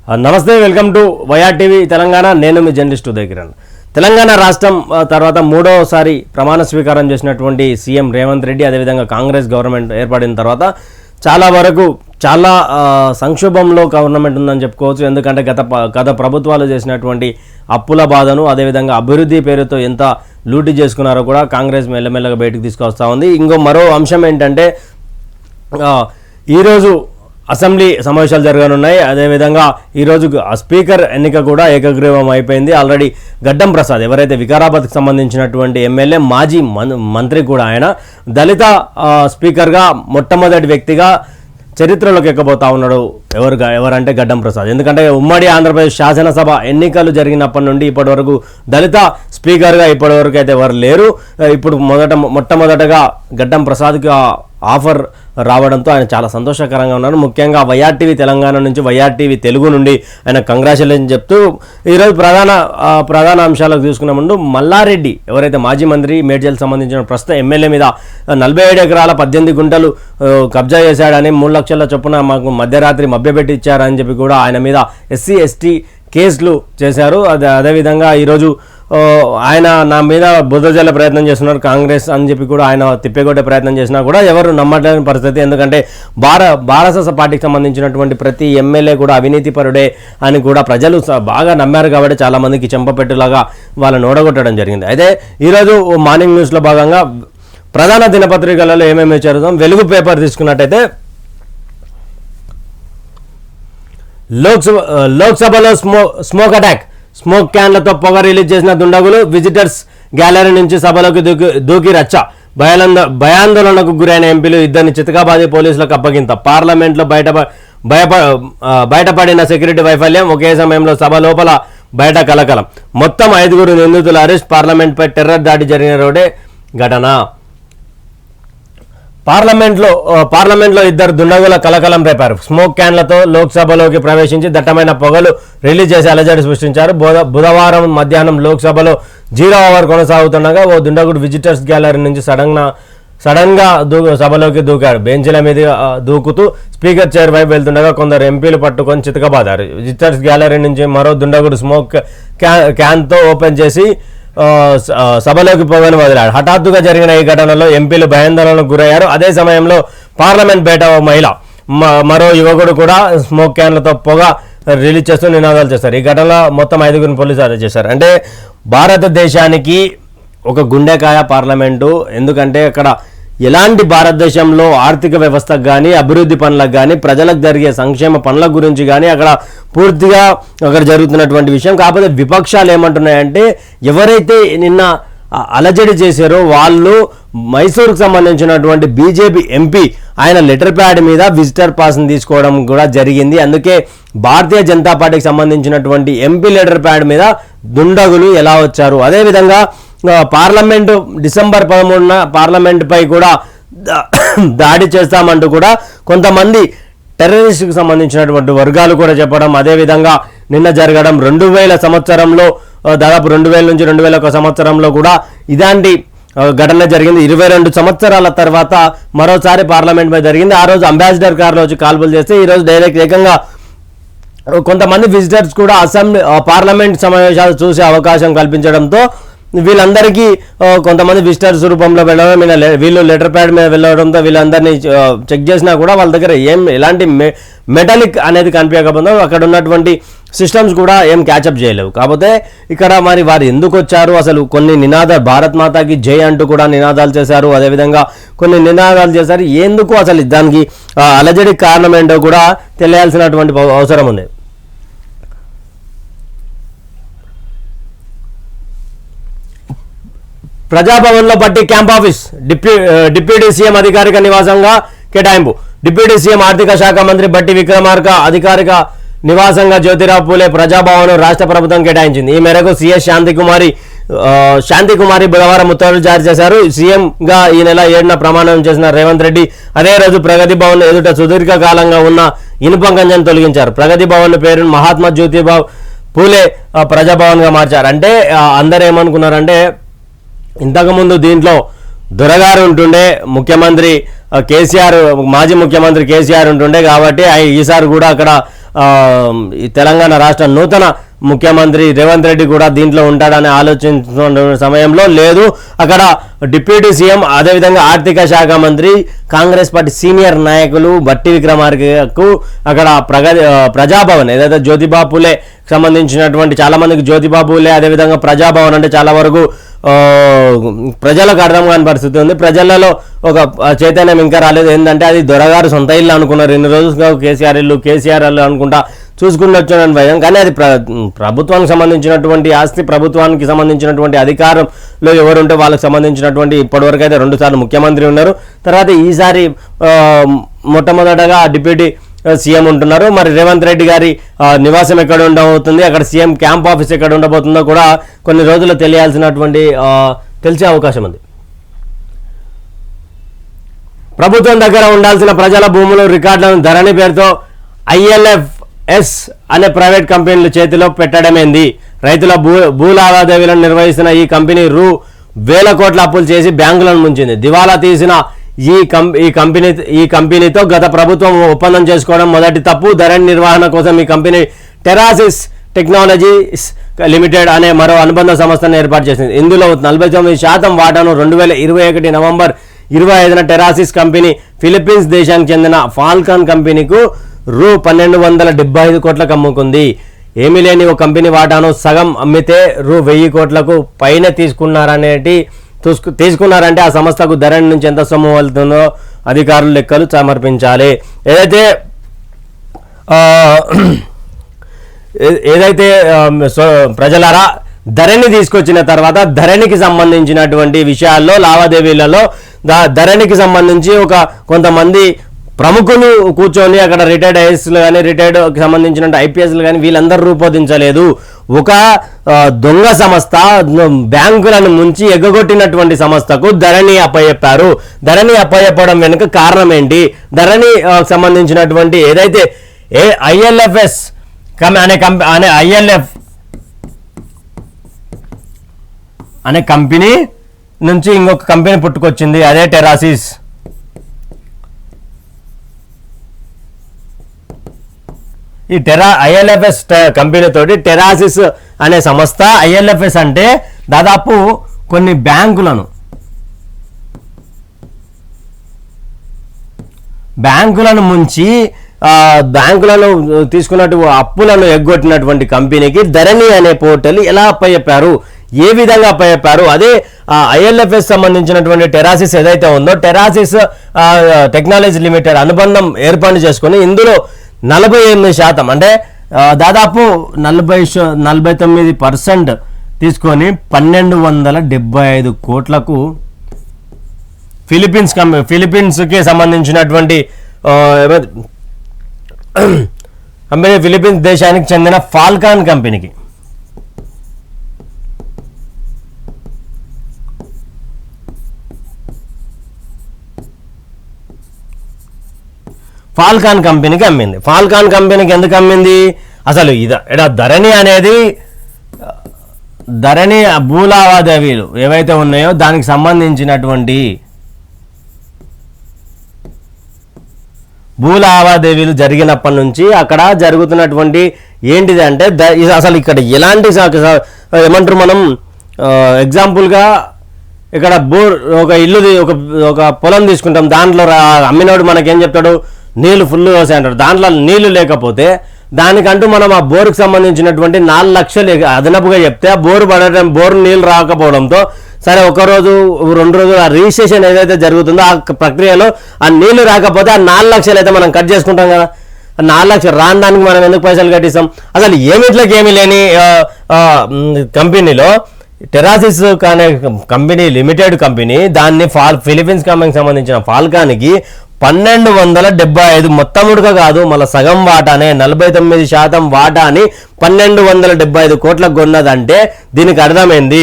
నమస్తే, welcome to YR TV Telangana. నేను మీ జర్నలిస్ట్ ఉదయ్ కిరణ్. తెలంగాణ రాష్ట్రం తర్వాత మూడోసారి ప్రమాణ స్వీకారం చేసినటువంటి సీఎం రేవంత్ రెడ్డి, అదేవిధంగా కాంగ్రెస్ గవర్నమెంట్ ఏర్పడిన తర్వాత చాలా సంక్షోభంలో గవర్నమెంట్ ఉందని చెప్పుకోవచ్చు. ఎందుకంటే గత ప్రభుత్వాలు చేసినటువంటి అప్పుల బాధను, అదేవిధంగా అభివృద్ధి పేరుతో ఎంత లూటీ చేసుకున్నారో కూడా కాంగ్రెస్ మెల్లమెల్లగా బయటకు తీసుకొస్తా ఉంది. మరో అంశం ఏంటంటే ఈరోజు అసెంబ్లీ సమావేశాలు జరగనున్నాయి. అదేవిధంగా ఈరోజు స్పీకర్ ఎన్నిక కూడా ఏకగ్రీవం అయిపోయింది. ఆల్రెడీ గడ్డం ప్రసాద్, ఎవరైతే వికారాబాద్కి సంబంధించినటువంటి ఎమ్మెల్యే, మాజీ మంత్రి కూడా, ఆయన దళిత స్పీకర్గా మొట్టమొదటి వ్యక్తిగా చరిత్రలోకి ఎక్కబోతా ఉన్నాడు. ఎవరంటే గడ్డం ప్రసాద్. ఎందుకంటే ఉమ్మడి ఆంధ్రప్రదేశ్ శాసనసభ ఎన్నికలు జరిగినప్పటి నుండి ఇప్పటి వరకు దళిత స్పీకర్గా ఇప్పటివరకు అయితే ఎవరు లేరు. ఇప్పుడు మొట్టమొదటగా గడ్డం ప్రసాద్కి ఆఫర్ రావడంతో ఆయన చాలా సంతోషకరంగా ఉన్నారు. ముఖ్యంగా వైఆర్ టీవీ తెలంగాణ నుంచి, వైఆర్ టీవీ తెలుగు నుండి ఆయన కంగ్రాచులేషన్ చెప్తూ ఈరోజు ప్రధాన అంశాలకు తీసుకున్న ముందు మల్లారెడ్డి, ఎవరైతే మాజీ మంత్రి, మేడ్చల్ సంబంధించిన ప్రస్తుత ఎమ్మెల్యే మీద 47 ఎకరాల 18 గుంటలు కబ్జా చేశాడని 3 లక్షల చొప్పున మాకు మధ్యరాత్రి మభ్యపెట్టి ఇచ్చారని చెప్పి కూడా ఆయన మీద SC ST కేసులు చేశారు. అదేవిధంగా ఈరోజు ఆయన నా మీద బుద్ధజల్లే ప్రయత్నం చేస్తున్నారు కాంగ్రెస్ అని చెప్పి కూడా ఆయన తిప్పికొట్టే ప్రయత్నం చేసినా కూడా ఎవరు నమ్మలేని పరిస్థితి. ఎందుకంటే భారత పార్టీకి సంబంధించినటువంటి ప్రతి ఎమ్మెల్యే కూడా అవినీతిపరుడే అని కూడా ప్రజలు బాగా నమ్మారు. కాబట్టి చాలామందికి చెంపపెట్టులాగా వాళ్ళని ఓడగొట్టడం జరిగింది. అయితే ఈరోజు మార్నింగ్ న్యూస్లో భాగంగా ప్రధాన దినపత్రికలలో ఏమేమి జరుగుతాం. వెలుగు పేపర్ తీసుకున్నట్టయితే లోక్సభలో స్మోక్ అటాక్, స్మోక్ క్యాన్లతో పొగ రిలీజ్ చేసిన దుండగులు, విజిటర్స్ గ్యాలరీ నుంచి సభలోకి దూకి రచ్చ, భయాందోళనకు గురైన ఎంపీలు, ఇద్దరిని చితకాబాది పోలీసులకు అప్పగింత, పార్లమెంట్లో బయటపడిన సెక్యూరిటీ వైఫల్యం, ఒకే సమయంలో సభ లోపల బయట కలకలం, మొత్తం 5 నిందితుల అరెస్ట్, పార్లమెంట్పై టెర్రర్ దాడి జరిగిన రోడే ఘటన. పార్లమెంట్లో 2 దుండగుల కలకలం రేపారు. స్మోక్ క్యాన్లతో లోక్సభలోకి ప్రవేశించి దట్టమైన పొగలు రిలీజ్ చేసి అలజడి సృష్టించారు. బుధవారం మధ్యాహ్నం లోక్సభలో 0 అవర్ కొనసాగుతుండగా ఓ దుండగుడు విజిటర్స్ గ్యాలరీ నుంచి సడన్గా సభలోకి దూకాడు. బెంచ్ల మీద దూకుతూ స్పీకర్ చైర్ వైపు వెళ్తుండగా కొందరు ఎంపీలు పట్టుకొని చితకబాదారు. విజిటర్స్ గ్యాలరీ నుంచి మరో దుండగుడు స్మోక్ క్యాన్తో ఓపెన్ చేసి సభలోకి పొగను వదిలాడు. హఠాత్తుగా జరిగిన ఈ ఘటనలో ఎంపీలు భయాందోళనకు గురయ్యారు. అదే సమయంలో పార్లమెంట్ బయట ఓ మహిళ, మరో యువకుడు కూడా స్మోక్ క్యాన్లతో పొగ రిలీజ్ చేస్తూ నినాదాలు చేశారు. ఈ ఘటనలో మొత్తం 5 పోలీసులు అరెస్ట్ చేశారు. అంటే భారతదేశానికి ఒక గుండెకాయ పార్లమెంటు. ఎందుకంటే అక్కడ ఎలాంటి భారతదేశంలో ఆర్థిక వ్యవస్థకు కానీ, అభివృద్ధి పనులకు కానీ, ప్రజలకు జరిగే సంక్షేమ పనుల గురించి కానీ అక్కడ పూర్తిగా అక్కడ జరుగుతున్నటువంటి విషయం. కాకపోతే విపక్షాలు ఏమంటున్నాయంటే, ఎవరైతే నిన్న అలజడి చేశారో వాళ్ళు మైసూరుకు సంబంధించినటువంటి బీజేపీ ఎంపీ, ఆయన లెటర్ ప్యాడ్ మీద విజిటర్ పాస్ని తీసుకోవడం కూడా జరిగింది. అందుకే భారతీయ జనతా పార్టీకి సంబంధించినటువంటి ఎంపీ లెటర్ ప్యాడ్ మీద దుండగులు ఎలా వచ్చారు. అదేవిధంగా పార్లమెంటు డిసెంబర్ 13న పార్లమెంటుపై కూడా దాడి చేస్తామంటూ కూడా కొంతమంది టెర్రరిస్టుకు సంబంధించినటువంటి వర్గాలు కూడా చెప్పడం, అదేవిధంగా నిన్న జరగడం 2000 సంవత్సరంలో, దాదాపు 2000 నుంచి 2001 సంవత్సరంలో కూడా ఇలాంటి ఘటన జరిగింది. 22 సంవత్సరాల తర్వాత మరోసారి పార్లమెంట్ పై జరిగింది. ఆ రోజు అంబాసిడర్ కార్లో వచ్చి కాల్పులు చేస్తే ఈరోజు డైరెక్ట్ ఏకంగా కొంతమంది విజిటర్స్ కూడా పార్లమెంట్ సమావేశాలు చూసే అవకాశం కల్పించడంతో వీళ్ళందరికీ కొంతమంది విజిటర్స్ రూపంలో వెళ్ళడం, వీళ్ళు లెటర్ ప్యాడ్ మీద వెళ్ళడంతో వీళ్ళందరినీ చెక్ చేసినా కూడా వాళ్ళ దగ్గర ఎలాంటి మెటాలిక్ అనేది కనిపించకపోతే అక్కడ ఉన్నటువంటి సిస్టమ్స్ కూడా ఏం క్యాచప్ చేయలేవు. కాకపోతే ఇక్కడ మరి వారు ఎందుకు వచ్చారు, అసలు కొన్ని నినాదాలు, భారత్ మాతాకి జై అంటూ కూడా నినాదాలు చేశారు. అదేవిధంగా కొన్ని నినాదాలు చేశారు. ఎందుకు అసలు దానికి అలజడికి కారణం ఏంటో కూడా తెలియాల్సినటువంటి అవసరం ఉంది. ప్రజాభవన్లో బట్టి క్యాంప్ ఆఫీస్ డిప్యూటీ సీఎం అధికారిక నివాసంగా కేటాయింపు. డిప్యూటీ సీఎం ఆర్థిక శాఖ మంత్రి బట్టి విక్రమార్క అధికారిక నివాసంగా జ్యోతిరావు పూలే ప్రజాభవన్ రాష్ట్ర ప్రభుత్వం కేటాయించింది. ఈ మేరకు సీఎస్ శాంతికుమారి బుధవారం ఉత్తర్వులు జారీ చేశారు. సీఎంగా ఈ నెల 7న ప్రమాణం చేసిన రేవంత్ రెడ్డి అదే రోజు ప్రగతి భవన్ ఎదుట సుదీర్ఘకాలంగా ఉన్న ఇనుప కంచెను తొలగించారు. ప్రగతి భవన్ పేరును మహాత్మా జ్యోతిరావు పూలే ప్రజాభవన్గా మార్చారు. అంటే అందరూ ఏమనుకున్నారంటే, ఇంతకుముందు దీంట్లో దొరగారు ఉంటుండే, ముఖ్యమంత్రి కేసీఆర్, మాజీ ముఖ్యమంత్రి కేసీఆర్ ఉంటుండే, కాబట్టి ఈసారి కూడా అక్కడ ఈ తెలంగాణ రాష్ట్ర నూతన ముఖ్యమంత్రి రేవంత్ రెడ్డి కూడా దీంట్లో ఉంటాడని ఆలోచిస్తున్న సమయంలో లేదు, అక్కడ డిప్యూటీ సీఎం అదేవిధంగా ఆర్థిక శాఖ మంత్రి కాంగ్రెస్ పార్టీ సీనియర్ నాయకులు బట్టి విక్రమార్కకు అక్కడ ప్రజాభవన్ ఏదైతే జ్యోతిబా పూలే సంబంధించినటువంటి చాలా మందికి జ్యోతిబా పూలే అదేవిధంగా ప్రజాభవన్ అంటే చాలా వరకు ప్రజలకు అర్థం కాని పరిస్థితి ఉంది. ప్రజలలో ఒక చైతన్యం ఇంకా రాలేదు. ఏంటంటే అది దొరగారు సొంత ఇల్లు అనుకున్నారు ఇన్ని రోజులుగా, కేసీఆర్ ఇల్లు అనుకుంటా చూసుకుని వచ్చానని భయం. కానీ అది ప్రభుత్వానికి సంబంధించినటువంటి ఆస్తి, ప్రభుత్వానికి సంబంధించినటువంటి అధికారంలో ఎవరుంటే వాళ్ళకి సంబంధించినటువంటి ఇప్పటివరకు అయితే 2 సార్లు ముఖ్యమంత్రి ఉన్నారు. తర్వాత ఈసారి మొట్టమొదటగా డిప్యూటీ సీఎం ఉంటున్నారు. మరి రేవంత్ రెడ్డి గారి నివాసం ఎక్కడ ఉండబోతుంది, అక్కడ సీఎం క్యాంప్ ఆఫీస్ ఎక్కడ ఉండబోతుందో కూడా కొన్ని రోజుల్లో తెలిసే అవకాశం ఉంది. ప్రభుత్వం దగ్గర ఉండాల్సిన ప్రజల భూములు రికార్డులను ధరణి పేరుతో ILFS అనే ప్రైవేట్ కంపెనీల చేతిలో పెట్టడమేంది. రైతుల భూ లావాదేవీలను నిర్వహిస్తున్న ఈ కంపెనీ వేల కోట్ల అప్పులు చేసి బ్యాంకులను ముంచింది. దివాలా తీసిన ఈ కంపెనీతో గత ప్రభుత్వం ఒప్పందం చేసుకోవడం మొదటి తప్పు. ధరణి నిర్వహణ కోసం ఈ కంపెనీ టెరాసిస్ టెక్నాలజీస్ లిమిటెడ్ అనే మరో అనుబంధ సంస్థను ఏర్పాటు చేసింది. ఇందులో 49% వాటాను 2021 నవంబర్ 25న టెరాసిస్ కంపెనీ ఫిలిప్పీన్స్ దేశానికి చెందిన ఫాల్కాన్ కంపెనీకు $1275 కోట్లకు అమ్ముకుంది. ఏమీ లేని ఒక కంపెనీ వాటాను సగం అమ్మితే $1000 కోట్లకు పైన తీసుకున్నారంటే ఆ సంస్థకు ధరణి నుంచి ఎంత సొమ్ము వెళ్తుందో అధికారులు లెక్కలు సమర్పించాలి. ఏదైతే ప్రజలారా ధరణి తీసుకొచ్చిన తర్వాత ధరణికి సంబంధించినటువంటి విషయాల్లో లావాదేవీలలో ధరణికి సంబంధించి కొంతమంది ప్రముఖులు కూర్చొని అక్కడ రిటైర్డ్ ఐఏఎస్లు కానీ రిటైర్డ్కి సంబంధించిన IPSలు కానీ వీళ్ళందరూ రూపొందించలేదు. ఒక దొంగ సంస్థ బ్యాంకులను ముంచి ఎగ్గొట్టినటువంటి సంస్థకు ధరణి అప్పచెప్పారు. ధరణి అప్పచెప్పడం వెనుక కారణం ఏంటి? ధరణి సంబంధించినటువంటి ఏదైతే ILFS అనే కంపెనీ నుంచి ఇంకొక కంపెనీ పుట్టుకొచ్చింది, అదే టెరాసిస్. ఈ ILFS కంపెనీతోటి టెరాసిస్ అనే సంస్థ, ILFS అంటే దాదాపు కొన్ని బ్యాంకులను ముంచి బ్యాంకులను తీసుకున్నట్టు అప్పులను ఎగ్గొట్టినటువంటి కంపెనీకి ధరణి అనే పోర్టల్ ఎలా అప్పచెప్పారు, ఏ విధంగా అప్పచెప్పారు? అదే ILFS సంబంధించినటువంటి టెరాసిస్ ఏదైతే ఉందో టెరాసిస్ టెక్నాలజీ లిమిటెడ్ అనుబంధం ఏర్పాటు చేసుకుని ఇందులో 48% అంటే దాదాపు 49% తీసుకొని 1275 కోట్లకు ఫిలిప్పీన్స్కి సంబంధించినటువంటి కంపెనీ ఫిలిప్పీన్స్ దేశానికి చెందిన ఫాల్కాన్ కంపెనీకి అమ్మింది. ఫాల్కాన్ కంపెనీకి ఎందుకు అమ్మింది? అసలు ధరణి అనేది భూ లావాదేవీలు ఏవైతే ఉన్నాయో దానికి సంబంధించినటువంటి భూ లావాదేవీలు జరిగినప్పటి నుంచి అక్కడ జరుగుతున్నటువంటి ఏంటిది అంటే అసలు ఇక్కడ ఎలాంటి ఏమంటారు మనం ఎగ్జాంపుల్గా ఇక్కడ ఒక ఇల్లు ఒక పొలం తీసుకుంటాం, దాంట్లో అమ్మినోడు మనకేం చెప్తాడు, నీళ్లు ఫుల్ వస్తాయి అంటాడు. దాంట్లో నీళ్లు లేకపోతే దానికంటూ మనం ఆ బోరుకు సంబంధించినటువంటి 4 లక్షలు అదనపుగా చెప్తే ఆ బోరు నీళ్ళు రాకపోవడంతో సరే 1 రోజు 2 రోజులు ఆ రిజిస్ట్రేషన్ ఏదైతే జరుగుతుందో ఆ ప్రక్రియలో ఆ నీళ్లు రాకపోతే ఆ 4 లక్షలు అయితే మనం కట్ చేసుకుంటాం కదా. 4 లక్షలు రావడానికి మనం ఎందుకు పైసలు కట్టిస్తాం? అసలు ఏమీ లేని కంపెనీలో టెరాసిస్ అనే కంపెనీ లిమిటెడ్ కంపెనీ దాన్ని ఫిలిప్పీన్స్ కంపెనీకి సంబంధించిన ఫాల్కాన్కి 1275 మొత్తం ఉడక కాదు మళ్ళీ సగం వాటానే 49% వాటాని 1275 కోట్లకు కొన్నదంటే దీనికి అర్థమైంది.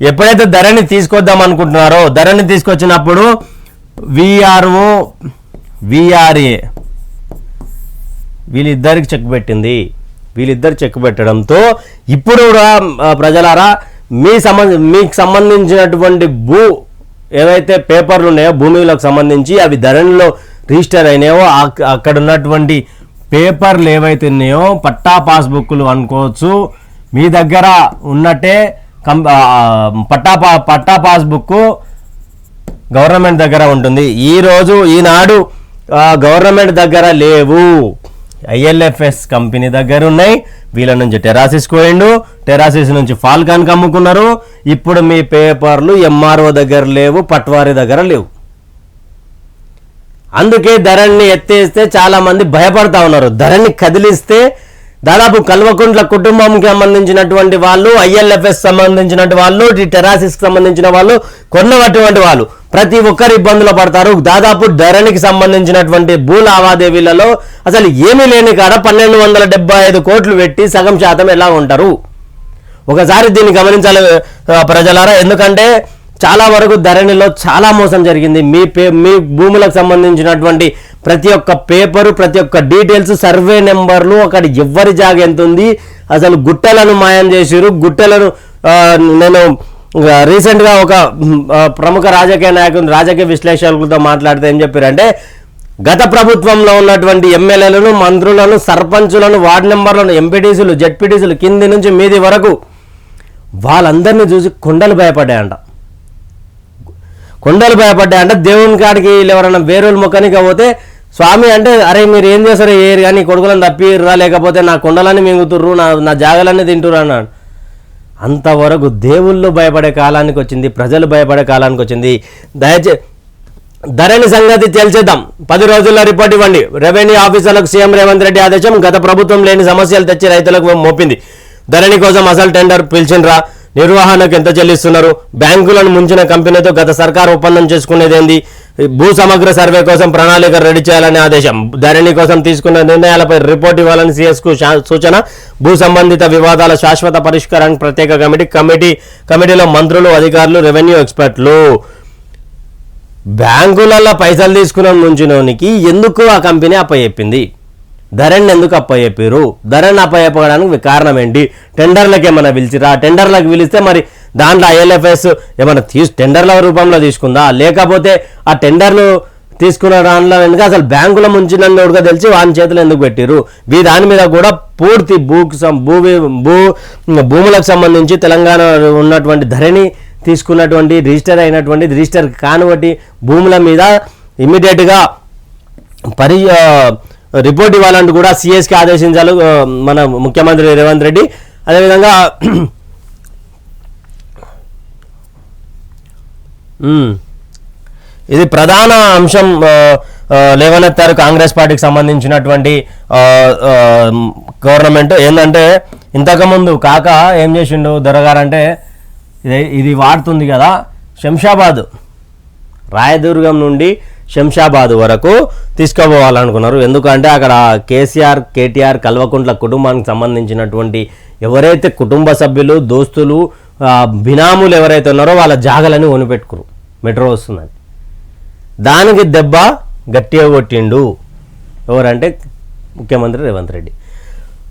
ఎప్పుడైతే ధరణి తీసుకొద్దాం అనుకుంటున్నారో ధరణి తీసుకొచ్చినప్పుడు VRO VRA వీళ్ళిద్దరికి చెక్ పెట్టింది. వీళ్ళిద్దరు చెక్ పెట్టడంతో ఇప్పుడు ప్రజలారా మీకు సంబంధించినటువంటి ఏవైతే పేపర్లు ఉన్నాయో భూమిలకు సంబంధించి అవి ధరణిలో రిజిస్టర్ అయినాయో అక్కడ ఉన్నటువంటి పేపర్లు ఏవైతే ఉన్నాయో పట్టా పాస్బుక్లు అనుకోవచ్చు, మీ దగ్గర ఉన్నట్టే పట్టా పాస్బుక్ గవర్నమెంట్ దగ్గర ఉంటుంది. ఈనాడు గవర్నమెంట్ దగ్గర లేవు, ILFS కంపెనీ దగ్గర ఉన్నాయి. వీళ్ళ నుంచి టెరాసిస్ పోయిండు, టెరాసిస్ నుంచి ఫాల్కాన్ అమ్ముకున్నారు. ఇప్పుడు మీ పేపర్లు MRO దగ్గర లేవు, పట్వారీ దగ్గర లేవు. అందుకే ధరణిని ఎత్తేస్తే చాలా మంది భయపడతా ఉన్నారు. ధరణి కదిలిస్తే దాదాపు కల్వకుంట్ల కుటుంబంకి సంబంధించినటువంటి వాళ్ళు, ILFS సంబంధించినటువంటి వాళ్ళు, టెరాసిస్ సంబంధించిన వాళ్ళు, కొన్నటువంటి వాళ్ళు ప్రతి ఒక్కరు ఇబ్బందులు పడతారు. దాదాపు ధరణికి సంబంధించినటువంటి భూ లావాదేవీలలో అసలు ఏమీ లేని కాడ 1275 కోట్లు పెట్టి సగం శాతం ఎలా ఉంటారు? ఒకసారి దీన్ని గమనించాలి ప్రజలారా. ఎందుకంటే చాలా వరకు ధరణిలో చాలా మోసం జరిగింది. మీ భూములకు సంబంధించినటువంటి ప్రతి ఒక్క పేపరు, ప్రతి ఒక్క డీటెయిల్స్, సర్వే నెంబర్లు, అక్కడ ఎవరి జాగ ఎంత ఉంది, అసలు గుట్టలను మాయం చేసిరు. గుట్టలను నేను రీసెంట్గా ఒక ప్రముఖ రాజకీయ నాయకులు, రాజకీయ విశ్లేషకులతో మాట్లాడితే ఏం చెప్పారంటే, గత ప్రభుత్వంలో ఉన్నటువంటి ఎమ్మెల్యేలను, మంత్రులను, సర్పంచులను, వార్డు మెంబర్లను, ఎంపీటీసీలు, జెడ్పీటీసీలు కింది నుంచి మీది వరకు వాళ్ళందరినీ చూసి కొండలు భయపడ్డాయంట. దేవుని కాడికి ఎవరైనా వేరేలు మొక్కనికి పోతే స్వామి అంటే, అరే మీరు ఏం చేస్తారు ఏరు కానీ కొడుకులను తప్పిర్రా, లేకపోతే నా కొండలన్నీ మింగుతుర్రు, నా జాగలన్నీ తింటుర్రు అన్నాడు. అంతవరకు దేవుళ్ళు భయపడే కాలానికి వచ్చింది, ప్రజలు భయపడే కాలానికి వచ్చింది. దయచేసి ధరణి సంగతి తేల్చేద్దాం. 10 రోజుల్లో రిపోర్ట్ ఇవ్వండి. రెవెన్యూ ఆఫీసర్లకు సీఎం రేవంత్ రెడ్డి ఆదేశం. గత ప్రభుత్వం లేని సమస్యలు తెచ్చి రైతులకు మోపింది. ధరణి కోసం అసలు టెండర్ పిలిచిండ్రా, నిర్వహణకు ఎంత చెల్లిస్తున్నారు, బ్యాంకులను ముంచిన కంపెనీతో గత సర్కారు ఒప్పందం చేసుకునేదేంది, భూ సమగ్ర సర్వే కోసం ప్రణాళిక రెడీ చేయాలని ఆదేశం. ధరణి కోసం తీసుకున్న నిర్ణయాలపై రిపోర్ట్ ఇవ్వాలని సిఎస్కు సూచన. భూ సంబంధిత వివాదాల శాశ్వత పరిష్కారానికి ప్రత్యేక కమిటీలో మంత్రులు, అధికారులు, రెవెన్యూ ఎక్స్పర్ట్లు. బ్యాంకులలో పైసలు తీసుకున్న నుంచినోనికి ఎందుకు ఆ కంపెనీ అప్పచెప్పింది? ధరణి ఎందుకు అప్పచెప్పారు? ధరణి అప్పచెప్పడానికి కారణం ఏంటి? టెండర్లకు ఏమైనా పిలిచిరా? టెండర్లకు పిలిస్తే మరి దాంట్లో ILFS ఏమైనా టెండర్ల రూపంలో తీసుకుందా, లేకపోతే ఆ టెండర్లు తీసుకున్న దాంట్లో ఎందుకు అసలు బ్యాంకుల ముంచినోడుగా తెలిసి వాని చేతులు ఎందుకు పెట్టారు? దాని మీద కూడా పూర్తి భూములకు సంబంధించి తెలంగాణ ఉన్నటువంటి ధరణి తీసుకున్నటువంటి రిజిస్టర్ కానివ్వండి భూముల మీద ఇమ్మీడియట్గా రిపోర్ట్ ఇవ్వాలంటూ కూడా సిఎస్కి ఆదేశించాలి మన ముఖ్యమంత్రి రేవంత్ రెడ్డి. అదేవిధంగా ఇది ప్రధాన అంశం లేవనెత్తారు కాంగ్రెస్ పార్టీకి సంబంధించినటువంటి గవర్నమెంట్. ఏంటంటే ఇంతకుముందు కాక ఏం చేసిండు దొరగారంటే, ఇది వాడుతుంది కదా, శంషాబాద్ రాయదుర్గం నుండి శంషాబాద్ వరకు తీసుకుపోవాలనుకున్నారు. ఎందుకంటే అక్కడ కేటీఆర్ కల్వకుంట్ల కుటుంబానికి సంబంధించినటువంటి ఎవరైతే కుటుంబ సభ్యులు, దోస్తులు, బినాములు ఎవరైతే ఉన్నారో వాళ్ళ జాగలని కొనిపెట్టుకురు మెట్రో వస్తుందని. దానికి దెబ్బ గట్టిగా కొట్టిండు ఎవరంటే ముఖ్యమంత్రి రేవంత్ రెడ్డి.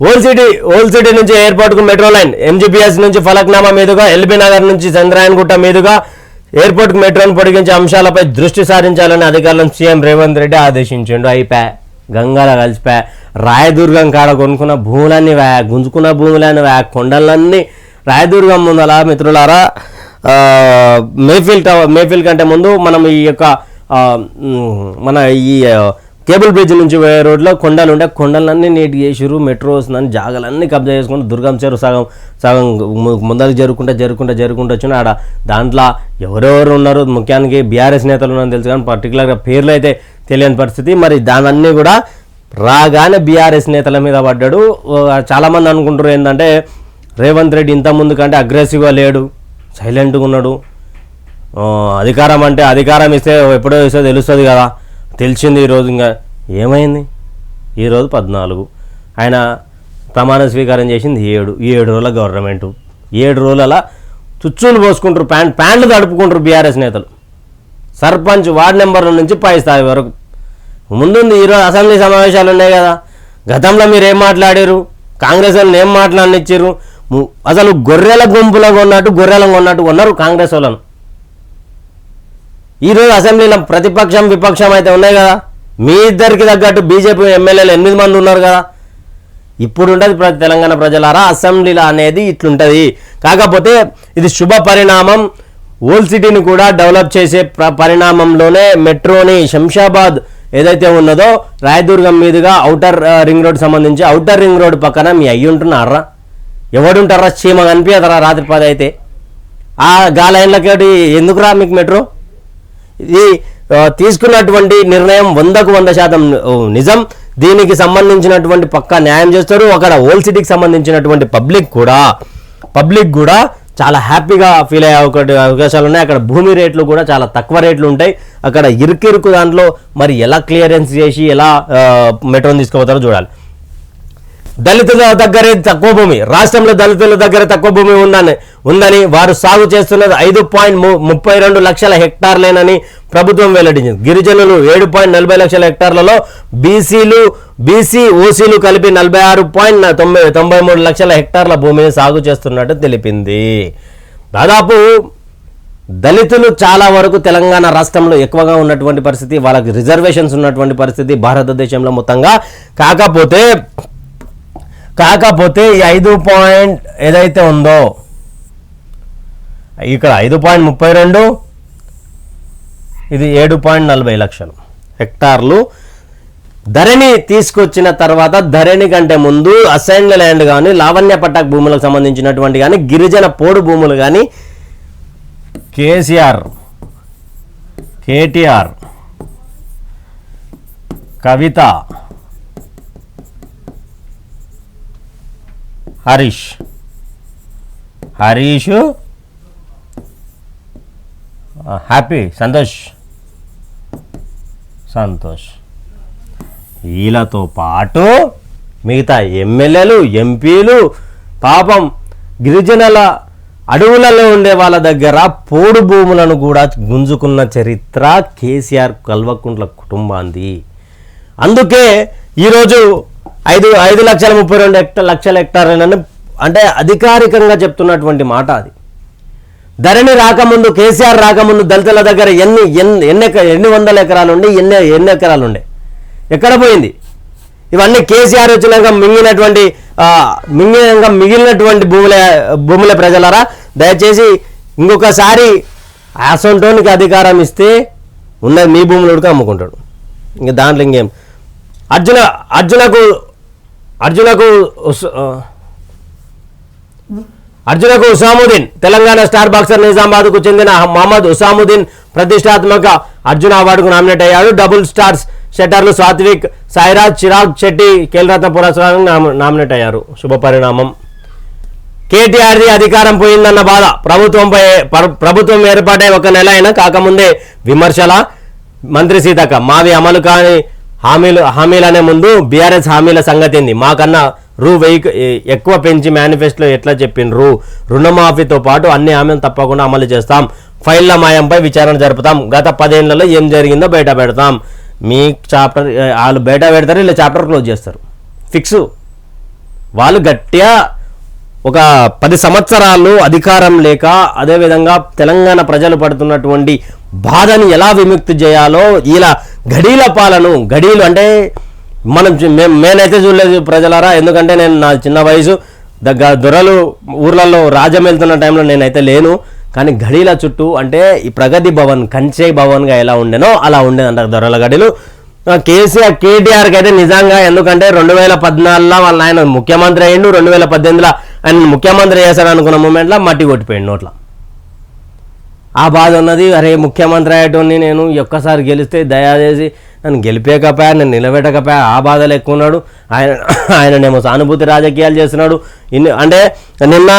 ఓల్డ్ సిటీ నుంచి ఎయిర్పోర్ట్కు మెట్రో లైన్, MGBS నుంచి ఫలక్నామా మీదుగా, ఎల్బీ నగర్ నుంచి చంద్రాయన్గుట్ట మీదుగా ఎయిర్పోర్ట్కు మెట్రోను పొడిగించే అంశాలపై దృష్టి సారించాలని అధికారులను సీఎం రేవంత్ రెడ్డి ఆదేశించిండు. గంగాల కలిసిపోయా. రాయదుర్గం కాడ కొనుక్కున్న భూములన్నీ గుంజుకున్న భూములన్నీ కొండలన్నీ రాయదుర్గం ముందల మిత్రులారా. మేఫిల్ కంటే ముందు మనం ఈ యొక్క మన ఈ కేబుల్ బ్రిడ్జ్ నుంచి పోయే రోడ్లో కొండలు ఉండే కొండలన్నీ నీట్గా చేసిరు. మెట్రో వస్తుందని జాగలన్నీ కబ్జా చేసుకుంటూ దుర్గం చెరువు సగం ముందరికి జరుపుకుంటూ వచ్చిన ఆడ దాంట్లో ఎవరెవరు ఉన్నారు, ముఖ్యానికి బీఆర్ఎస్ నేతలు ఉన్నారని తెలుసు కానీ పర్టికులర్గా పేర్లు అయితే తెలియని పరిస్థితి. మరి దానన్నీ కూడా రాగానే బీఆర్ఎస్ నేతల మీద పడ్డాడు. చాలామంది అనుకుంటారు ఏంటంటే రేవంత్ రెడ్డి ఇంతకుముందు కంటే అగ్రెసివ్గా లేడు, సైలెంట్గా ఉన్నాడు. అధికారం అంటే అధికారం ఇస్తే ఎప్పుడో ఇస్తే తెలుస్తుంది కదా, తెలిసింది. ఈరోజు ఇంకా ఏమైంది? ఈరోజు 14 ఆయన ప్రమాణ స్వీకారం చేసింది 7 రోజుల గవర్నమెంటు. 7 రోజుల చుచ్చులు పోసుకుంటారు, ప్యాంట్లు తడుపుకుంటారు బీఆర్ఎస్ నేతలు. సర్పంచ్ వార్డు నెంబర్ల నుంచి పై స్థాయి వరకు ముందుంది. ఈరోజు అసెంబ్లీ సమావేశాలు ఉన్నాయి కదా, గతంలో మీరు ఏం మాట్లాడారు, కాంగ్రెస్ వాళ్ళని ఏం మాట్లాడనిచ్చారు? అసలు గొర్రెల గుంపులో కొన్నట్టు కొన్నారు కాంగ్రెస్ వాళ్ళను. ఈరోజు అసెంబ్లీలో ప్రతిపక్షం విపక్షం అయితే ఉన్నాయి కదా, మీ ఇద్దరికి తగ్గట్టు బీజేపీ ఎమ్మెల్యేలు 8 మంది ఉన్నారు కదా. ఇప్పుడు ఉంటుంది తెలంగాణ ప్రజలారా, అసెంబ్లీలో అనేది ఇట్లుంటుంది. కాకపోతే ఇది శుభ పరిణామం. ఓల్డ్ సిటీని కూడా డెవలప్ చేసే పరిణామంలోనే మెట్రోని శంషాబాద్ ఏదైతే ఉన్నదో రాయదుర్గం మీదుగా ఔటర్ రింగ్ రోడ్ సంబంధించి ఔటర్ రింగ్ రోడ్ పక్కన మీ అయ్యి ఉంటున్నారా? ఎవడుంటారా? చీమ కనిపించదరా రాత్రి 10 అయితే? ఆ గాలైన్లకి ఎందుకురా మీకు మెట్రో? ఇది తీసుకున్నటువంటి నిర్ణయం 100% నిజం. దీనికి సంబంధించినటువంటి పక్కా న్యాయం చేస్తారు. అక్కడ ఓల్డ్ సిటీకి సంబంధించినటువంటి పబ్లిక్ కూడా చాలా హ్యాపీగా ఫీల్ అయ్యే అవకాశాలు ఉన్నాయి. అక్కడ భూమి రేట్లు కూడా చాలా తక్కువ రేట్లు ఉంటాయి. అక్కడ ఇరుకు దాంట్లో మరి ఎలా క్లియరెన్స్ చేసి ఎలా మెట్రోని తీసుకుపోతారో చూడాలి. దళితుల దగ్గరే తక్కువ భూమి, రాష్ట్రంలో దళితుల దగ్గర తక్కువ భూమి ఉందని వారు సాగు చేస్తున్నది 5.32 లక్షల హెక్టార్లేనని ప్రభుత్వం వెల్లడించింది. గిరిజనులు 7.40 లక్షల హెక్టార్లలో, బీసీ ఓసీలు కలిపి 46.93 లక్షల హెక్టార్ల భూమిని సాగు చేస్తున్నట్టు తెలిపింది. దాదాపు దళితులు చాలా వరకు తెలంగాణ రాష్ట్రంలో ఎక్కువగా ఉన్నటువంటి పరిస్థితి, వాళ్ళకి రిజర్వేషన్స్ ఉన్నటువంటి పరిస్థితి భారతదేశంలో మొత్తంగా. కాకపోతే ఈ 5 ఏదైతే ఉందో ఇక్కడ 5.32, ఇది 7.40 లక్షలు హెక్టార్లు. ధరణి తీసుకొచ్చిన తర్వాత ధరణి కంటే ముందు అసైన్డ్ ల్యాండ్ కానీ, లావణ్య పట్టాక్ భూములకు సంబంధించినటువంటి కానీ, గిరిజన పోడు భూములు కానీ కేటీఆర్, కవిత, హరీష్, హ్యాపీ, సంతోష్ వీళ్ళతో పాటు మిగతా ఎమ్మెల్యేలు, ఎంపీలు పాపం గిరిజనుల అడవులలో ఉండే వాళ్ళ దగ్గర పోడు భూములను కూడా గుంజుకున్న చరిత్ర కేసీఆర్ కల్వకుంట్ల కుటుంబాంది. అందుకే ఈరోజు 5.32 లక్షల హెక్టార్లను అంటే అధికారికంగా చెప్తున్నటువంటి మాట అది. ధరణి రాకముందు, కేసీఆర్ రాకముందు దళితుల దగ్గర ఎన్ని వందల ఎకరాలు ఉండి ఎన్ని ఎకరాలు ఉండే, ఎక్కడ పోయింది? ఇవన్నీ కేసీఆర్ వచ్చినాక మిగిలినటువంటి భూముల ప్రజలారా, దయచేసి ఇంకొకసారి అసొంటోనికి అధికారం ఇస్తే ఉన్నది మీ భూములు ఉడక అమ్ముకుంటాడు. ఇంకా దాంట్లో ఇంకేం. అర్జునకు ఉసాముద్దీన్, తెలంగాణ స్టార్ బాక్సర్ నిజామాబాద్కు చెందిన మహమ్మద్ ఉసాముద్దీన్ ప్రతిష్టాత్మక అర్జున అవార్డుకు నామినేట్ అయ్యాడు. డబుల్ స్టార్స్ షట్టర్లు సాత్విక్ సాయిరాజ్, చిరాగ్ శెట్టి ఖేల్రత్న పురస్కారానికి నామినేట్ అయ్యారు. శుభపరిణామం. కేటీఆర్ది అధికారం పోయిందన్న బాధ, ప్రభుత్వం ఏర్పాటై 1 నెల అయినా కాకముందే విమర్శల. మంత్రి సీతక్క, మావి అమలు కాని హామీలనే ముందు బీఆర్ఎస్ హామీల సంగతి ఏంది? మాకన్నా ₹1000 ఎక్కువ పెంచి మేనిఫెస్టోలో ఎట్లా చెప్పిండ్రు? రుణమాఫీతో పాటు అన్ని హామీలు తప్పకుండా అమలు చేస్తాం. ఫైళ్ల మాయంపై విచారణ జరుపుతాం. గత 10 ఏళ్లలో ఏం జరిగిందో బయట పెడతాం. మీ చాప్టర్ వాళ్ళు బయట పెడతారు, ఇలా చాప్టర్ క్లోజ్ చేస్తారు. ఫిక్స్. వాళ్ళు గట్టిగా ఒక 10 సంవత్సరాలు అధికారం లేక, అదేవిధంగా తెలంగాణ ప్రజలు పడుతున్నటువంటి బాధని ఎలా విముక్తి చేయాలో ఇలా గడీల పాలను, గడీలు అంటే నేనైతే చూడలేదు ప్రజలారా. ఎందుకంటే నేను నా చిన్న వయసు దొరలు ఊర్లలో రాజ్యం వెళ్తున్న టైంలో నేనైతే లేను. కానీ గడీల చుట్టూ అంటే ఈ ప్రగతి భవన్, కంచే భవన్గా ఎలా ఉండేనో అలా ఉండేది అంటారు దొరల గడీలు. కేటీఆర్కి అయితే నిజంగా, ఎందుకంటే 2014లో వాళ్ళ ఆయన ముఖ్యమంత్రి అయ్యిండు, 2018లో ఆయన ముఖ్యమంత్రి చేశాడు అనుకున్న మూమెంట్లో మట్టి కొట్టిపోయింది నోట్ల. ఆ బాధ ఉన్నది. అరే ముఖ్యమంత్రి అయ్యేటోని నేను ఒక్కసారి గెలిస్తే దయచేసి నన్ను గెలిపేకపోయా, నన్ను నిలబెట్టకపోయా, ఆ బాధలు ఎక్కువ ఉన్నాడు. ఆయననేమో సానుభూతి రాజకీయాలు చేస్తున్నాడు. అంటే నిన్న